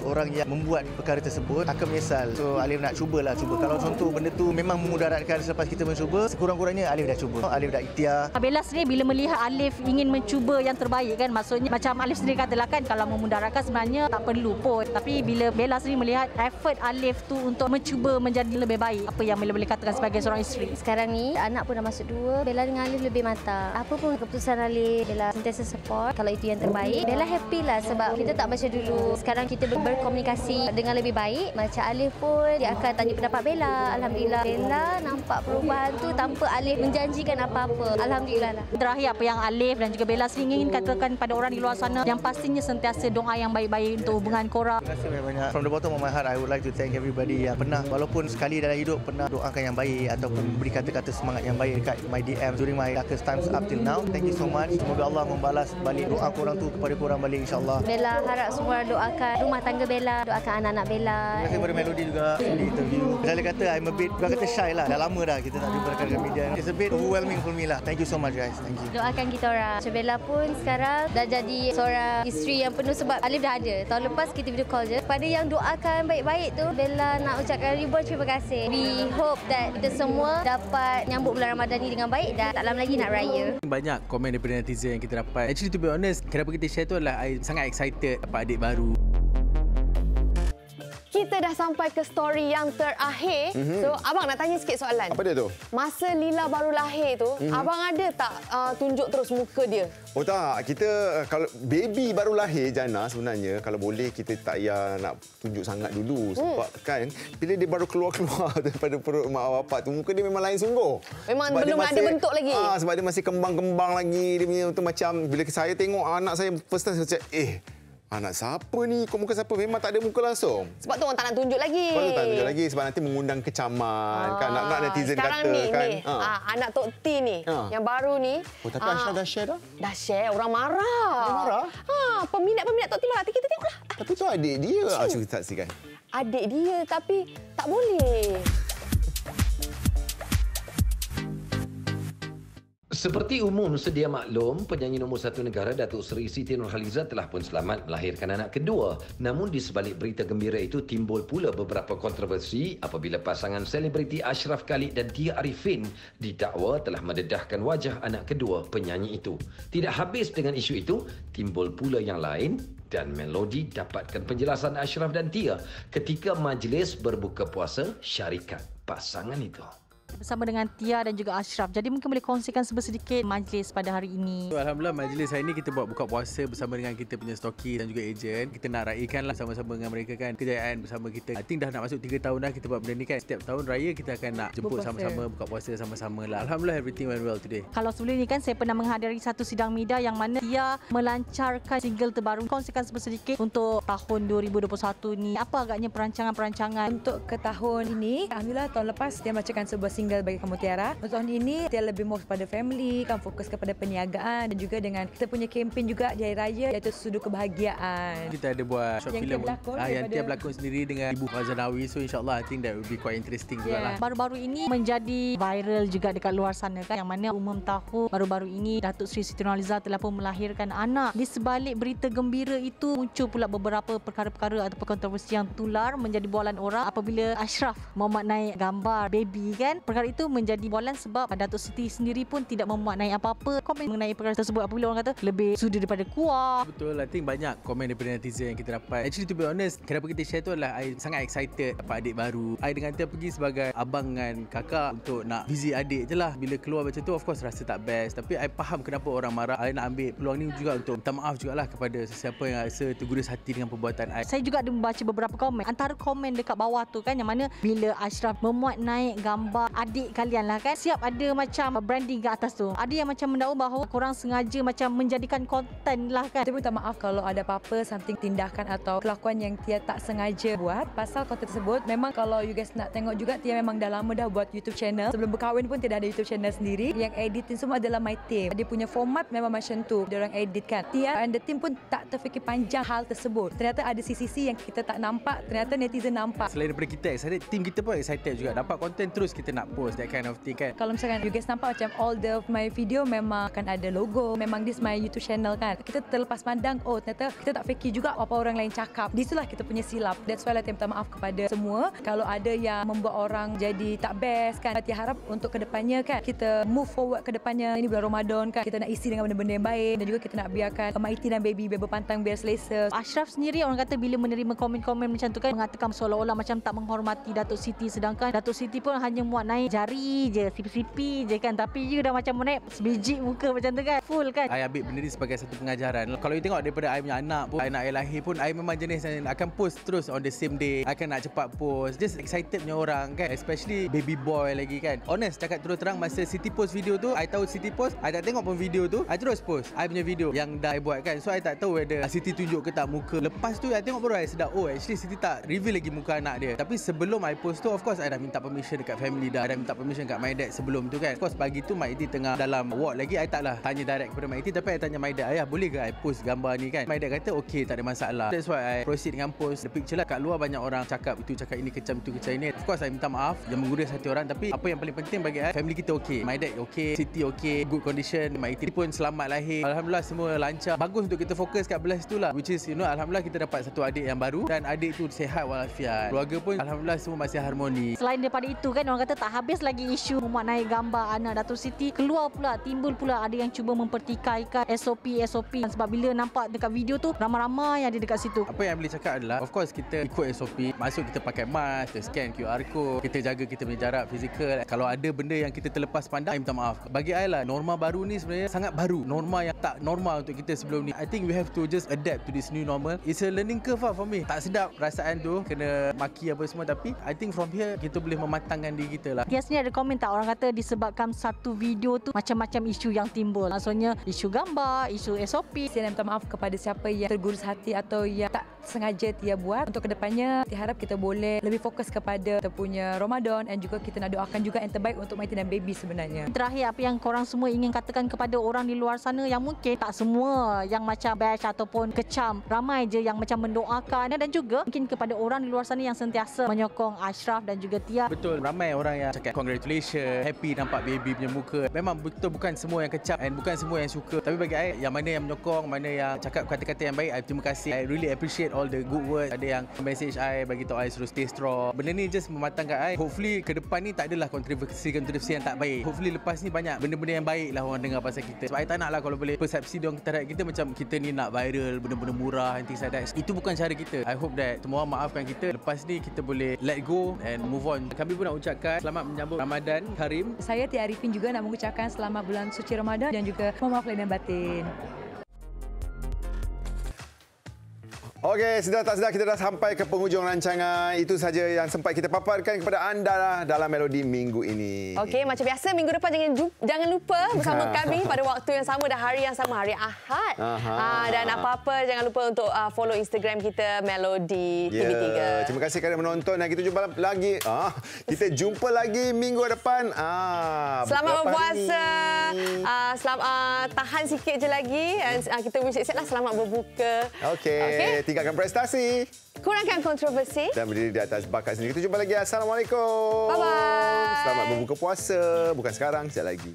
orang yang membuat perkara tersebut akan menyesal. So Alif nak cuba. Kalau contoh benda tu memang memudaratkan selepas kita mencuba, sekurang-kurangnya Alif dah cuba. Alif dah ikhtiar. Bella sendiri bila melihat Alif ingin mencuba yang terbaik kan, maksudnya macam Alif sendiri katalah kan, kalau memudaratkan sebenarnya tak perlu pun. Tapi bila Bella sendiri melihat effort Alif tu untuk mencuba menjadi lebih baik, apa yang Bella boleh katakan sebagai seorang isteri? Sekarang ni anak pun dah masuk 2, Bella dengan Alif lebih mata. Apa pun keputusan Alif, Bella sentiasa support. Kalau itu yang terbaik, Bella happy lah sebab kita tak macam dulu. Sekarang kita berkomunikasi dengan lebih baik. Macam Alif pun dia akan tanya pendapat Bella. Alhamdulillah Bella nampak perubahan tu tanpa Alif menjanjikan apa-apa. Alhamdulillah lah. Terakhir, apa yang Alif dan juga Bella sendiri ingin katakan pada orang di luar sana yang pastinya sentiasa doa yang baik-baik untuk hubungan korang? Terima kasih banyak. From the bottom of my heart, I would like to thank everybody yang pernah, walaupun sekali dalam hidup, pernah doakan yang baik ataupun beri kata-kata semangat yang baik dekat my DM during my darkest times up till now. Thank you so much. Semoga Allah membalas balik doa korang tu kepada korang balik, insyaAllah. Bella harap semua doakan rumah tangga Bella, doakan anak-anak Bella. Terima kasih kepada Melody juga di interview. Saya kata I'm a bit, bukan kata shy lah. Dah lama dah kita tak jumpa dekat media. It's a bit overwhelming for me lah. Thank you so much guys. Thank you. Doakan kita orang. Macam Bella pun sekarang dah jadi seorang isteri yang penuh sebab Alif dah ada. Tahun lepas kita video call je. Pada yang doakan baik-baik tu, Bella nak ucapkan ribuan terima kasih. We hope that kita semua dapat nyambut bulan Ramadan ni dengan baik dan tak lama lagi nak raya. Banyak komen daripada netizen yang kita dapat. Actually to be honest, kenapa kita share tu adalah I sangat excited dapat adik baru. Kita dah sampai ke story yang terakhir. So, abang nak tanya sikit soalan. Apa dia tu? Masa Lila baru lahir tu, abang ada tak tunjuk terus muka dia? Oh tak, kita kalau baby baru lahir Jana sebenarnya kalau boleh kita tak payah nak tunjuk sangat dulu sebab kan bila dia baru keluar daripada perut mak bapak tu muka dia memang lain sungguh. Memang sebab belum ada bentuk lagi. Sebab dia masih kembang-kembang lagi dia punya tu macam bila saya tengok anak saya first time saya macam anak siapa ni? Kau muka siapa? Memang tak ada muka langsung. Sebab tu orang tak nak tunjuk lagi. Sebab tu tak tunjuk lagi sebab nanti mengundang kecaman kan. Nak netizen sekarang kata ni, kan. Anak Tok T ni yang baru ni. Oh tapi Aisyah dah share dah? Dah share, orang marah. Orang marah? Peminat-peminat Tok T marah. Kita tengoklah. Tapi tu adik dia. Cuba saksikan. Adik dia tapi tak boleh. Seperti umum sedia maklum, penyanyi nombor 1 negara Datuk Seri Siti Nurhaliza telah pun selamat melahirkan anak kedua. Namun di sebalik berita gembira itu timbul pula beberapa kontroversi apabila pasangan selebriti Ashraf Khalid dan Tia Arifin didakwa telah mendedahkan wajah anak kedua penyanyi itu. Tidak habis dengan isu itu, timbul pula yang lain dan Melody dapatkan penjelasan Ashraf dan Tia ketika majlis berbuka puasa syarikat pasangan itu. Bersama dengan Tia dan juga Ashraf. Jadi mungkin boleh kongsikan sedikit majlis pada hari ini. Alhamdulillah majlis hari ini kita buat buka puasa bersama dengan kita punya stoki dan juga ejen. Kita nak raikanlah sama-sama dengan mereka kan kejayaan bersama kita. I think dah nak masuk 3 tahun dah kita buat benda ni kan. Setiap tahun raya kita akan nak jemput sama-sama buka puasa sama-sama lah. Alhamdulillah everything went well today. Kalau sebelum ni kan saya pernah menghadiri satu sidang media yang mana Tia melancarkan single terbaru. Kongsikan sedikit untuk tahun 2021 ni. Apa agaknya perancangan-perancangan untuk ke tahun ini? Alhamdulillah tahun lepas dia macamkan sebuah single single bagi kamu Tiara. Untuk tahun ini dia lebih more kepada family, kan fokus kepada perniagaan dan juga dengan kita punya kempen juga di Hari Raya iaitu Sudu Kebahagiaan. Kita ada buat short film yang Tia berlakon sendiri dengan Ibu Fazanawi. So insyaAllah I think that will be quite interesting juga lah. Baru-baru ini menjadi viral juga dekat luar sana kan, yang mana umum tahu baru-baru ini Datuk Seri Siti Nurhaliza telah pun melahirkan anak. Di sebalik berita gembira itu muncul pula beberapa perkara-perkara atau kontroversi yang tular menjadi bualan orang apabila Ashraf memuat naik gambar baby kan. Perkara itu menjadi bualan sebab Datuk Siti sendiri pun tidak memuat naik apa-apa. Komen mengenai perkara tersebut apabila orang kata lebih sudi daripada kuah. Betul, I think banyak komen daripada netizen yang kita dapat. Actually to be honest, kenapa kita share tu adalah I sangat excited dapat adik baru. I dengan Tia pergi sebagai abang dengan kakak untuk nak visit adik je lah. Bila keluar macam tu of course rasa tak best. Tapi I faham kenapa orang marah. I nak ambil peluang ni juga untuk minta maaf jugalah kepada sesiapa yang rasa tergurus hati dengan perbuatan I. Saya juga ada membaca beberapa komen. Antara komen dekat bawah tu kan, yang mana bila Ashraf memuat naik gambar adik kalian lah kan, siap ada macam branding kat atas tu. Ada yang macam mendakwa bahawa korang sengaja macam menjadikan konten lah kan. Kita minta maaf kalau ada apa-apa, something tindakan atau kelakuan yang Tia tak sengaja buat. Pasal konten tersebut, memang kalau you guys nak tengok juga, Tia memang dah lama dah buat YouTube channel. Sebelum berkahwin pun Tia dah ada YouTube channel sendiri. Yang editing semua adalah my team. Dia punya format memang macam tu. Dia orang edit kan. Tia and the team pun tak terfikir panjang hal tersebut. Ternyata ada sisi-sisi yang kita tak nampak. Ternyata netizen nampak. Selain daripada kita excited, team kita pun excited juga. Dapat konten terus kita nak post that kind of thing kan. Kalau misalkan you guys nampak macam all the my video memang akan ada logo. Memang this my YouTube channel kan. Kita terlepas pandang, oh ternyata kita tak fikir juga apa orang lain cakap. Disitulah kita punya silap. That's why Tia minta maaf kepada semua. Kalau ada yang membuat orang jadi tak best kan. Tia harap untuk kedepannya kan, kita move forward kedepannya. Ini bulan Ramadan kan. Kita nak isi dengan benda-benda yang baik. Dan juga kita nak biarkan Maiti dan baby biar berpantang, biar selesa. Ashraf sendiri orang kata bila menerima komen-komen macam tu kan, mengatakan seolah-olah macam tak menghormati Datuk Siti. Sedangkan Datuk Siti pun hanya muat naik jari je, sipi-sipi je kan. Tapi you dah macam naik sebiji muka macam tu kan. Full kan. I ambil benda ni sebagai satu pengajaran. Kalau you tengok daripada I punya anak pun, anak I lahir pun, I memang jenis yang akan post terus on the same day. I akan nak cepat post. Just excited punya orang kan. Especially baby boy lagi kan. Honest, cakap terus terang, masa Siti post video tu, I tahu Siti post, I tak tengok pun video tu, I terus post I punya video yang dah I buat kan. So I tak tahu whether Siti tunjuk ke tak muka. Lepas tu I tengok baru I sedar, oh actually Siti tak reveal lagi muka anak dia. Tapi sebelum I post tu, of course I dah minta permission dekat family dah. I dah minta permission dekat my dad sebelum tu kan. Of course pagi tu Maiti tengah dalam ward lagi, I taklah tanya direct kepada Maiti, tapi I tanya my dad, ayah boleh ke I post gambar ni kan. My dad kata okay, tak ada masalah. That's why I proceed dengan post the picture lah. Kat luar banyak orang cakap itu, cakap ini kecam, itu kecam ini. Of course I minta maaf yang menggurus hati orang. Tapi apa yang paling penting bagi I, family kita okay. My dad okay, Siti okay, good condition. Maiti pun selamat lahir. Alhamdulillah semua lancar. Bagus untuk kita fokus kat belah situ lah. Which is Alhamdulillah kita dapat satu adik yang baru. Dan adik tu sihat walafiat. Keluarga pun Alhamdulillah semua masih harmoni. Selain daripada itu kan, orang kata tak habis lagi isu memuat naik gambar anak Datuk Siti. Keluar pula, timbul pula ada yang cuba mempertikaikan SOP. Sebab bila nampak dekat video tu, ramai-ramai yang ada dekat situ. Apa yang boleh cakap adalah, of course kita ikut SOP. Masuk kita pakai mask, kita scan QR code, kita jaga kita punya jarak fizikal. Kalau ada benda yang kita terlepas pandang, I minta maaf. Bagi I lah, norma baru ni sebenarnya sangat baru. Norma yang tak normal untuk kita sebelum ni. I think we have to just adapt to this new normal. It's a learning curve lah for me. Tak sedap perasaan tu, kena maki apa semua. Tapi I think from here, kita boleh mematangkan diri kita lah. Biasanya ada komen tak, orang kata disebabkan satu video tu macam-macam isu yang timbul. Maksudnya isu gambar, isu SOP. Saya minta maaf kepada siapa yang tergurus hati atau yang tak sengaja Tia buat. Untuk kedepannya, Tia harap kita boleh lebih fokus kepada kita punya Ramadan dan juga kita nak doakan juga yang terbaik untuk Maiti dan baby sebenarnya. Terakhir, apa yang korang semua ingin katakan kepada orang di luar sana yang mungkin tak semua yang macam bash ataupun kecam, ramai je yang macam mendoakan, dan juga mungkin kepada orang di luar sana yang sentiasa menyokong Ashraf dan juga Tia. Betul, ramai orang yang cakap congratulations, happy nampak baby punya muka. Memang betul bukan semua yang kecam dan bukan semua yang suka. Tapi bagi saya, yang mana yang menyokong, mana yang cakap kata-kata yang baik, terima kasih. I really appreciate all the good words. Ada yang message I, bagi tahu I suruh stay strong. Benda ni just mematangkan I. Hopefully ke depan ni tak adalah kontroversi yang tak baik. Hopefully lepas ni banyak benda-benda yang baik lah orang dengar pasal kita. Sebab I tak nak lah kalau boleh persepsi diorang terhadap kita macam kita ni nak viral, benda-benda murah and things like that. Itu bukan cara kita. I hope that semua orang maafkan kita. Lepas ni kita boleh let go and move on. Kami pun nak ucapkan selamat menyambut Ramadan Karim. Saya Tia Arifin juga nak mengucapkan selamat bulan suci Ramadan dan juga mohon maaf lahir dan batin. Okey, sedar tak sedar kita dah sampai ke penghujung rancangan. Itu saja yang sempat kita paparkan kepada anda dalam Melodi minggu ini. Okey, macam biasa minggu depan jangan lupa bersama kami pada waktu yang sama dan hari yang sama, hari Ahad. Dan apa-apa jangan lupa untuk follow Instagram kita Melodi TV3. Terima kasih kerana menonton dan kita jumpa lagi. Kita jumpa lagi minggu depan. Selamat berpuasa. Tahan sikit je lagi. Kita wish siap-siap lah, selamat berbuka. Okey. Tinggalkan prestasi. Kurangkan kontroversi. Dan berdiri di atas bakat sendiri. Kita jumpa lagi. Assalamualaikum. Bye-bye. Selamat berbuka puasa. Bukan sekarang, sekejap lagi.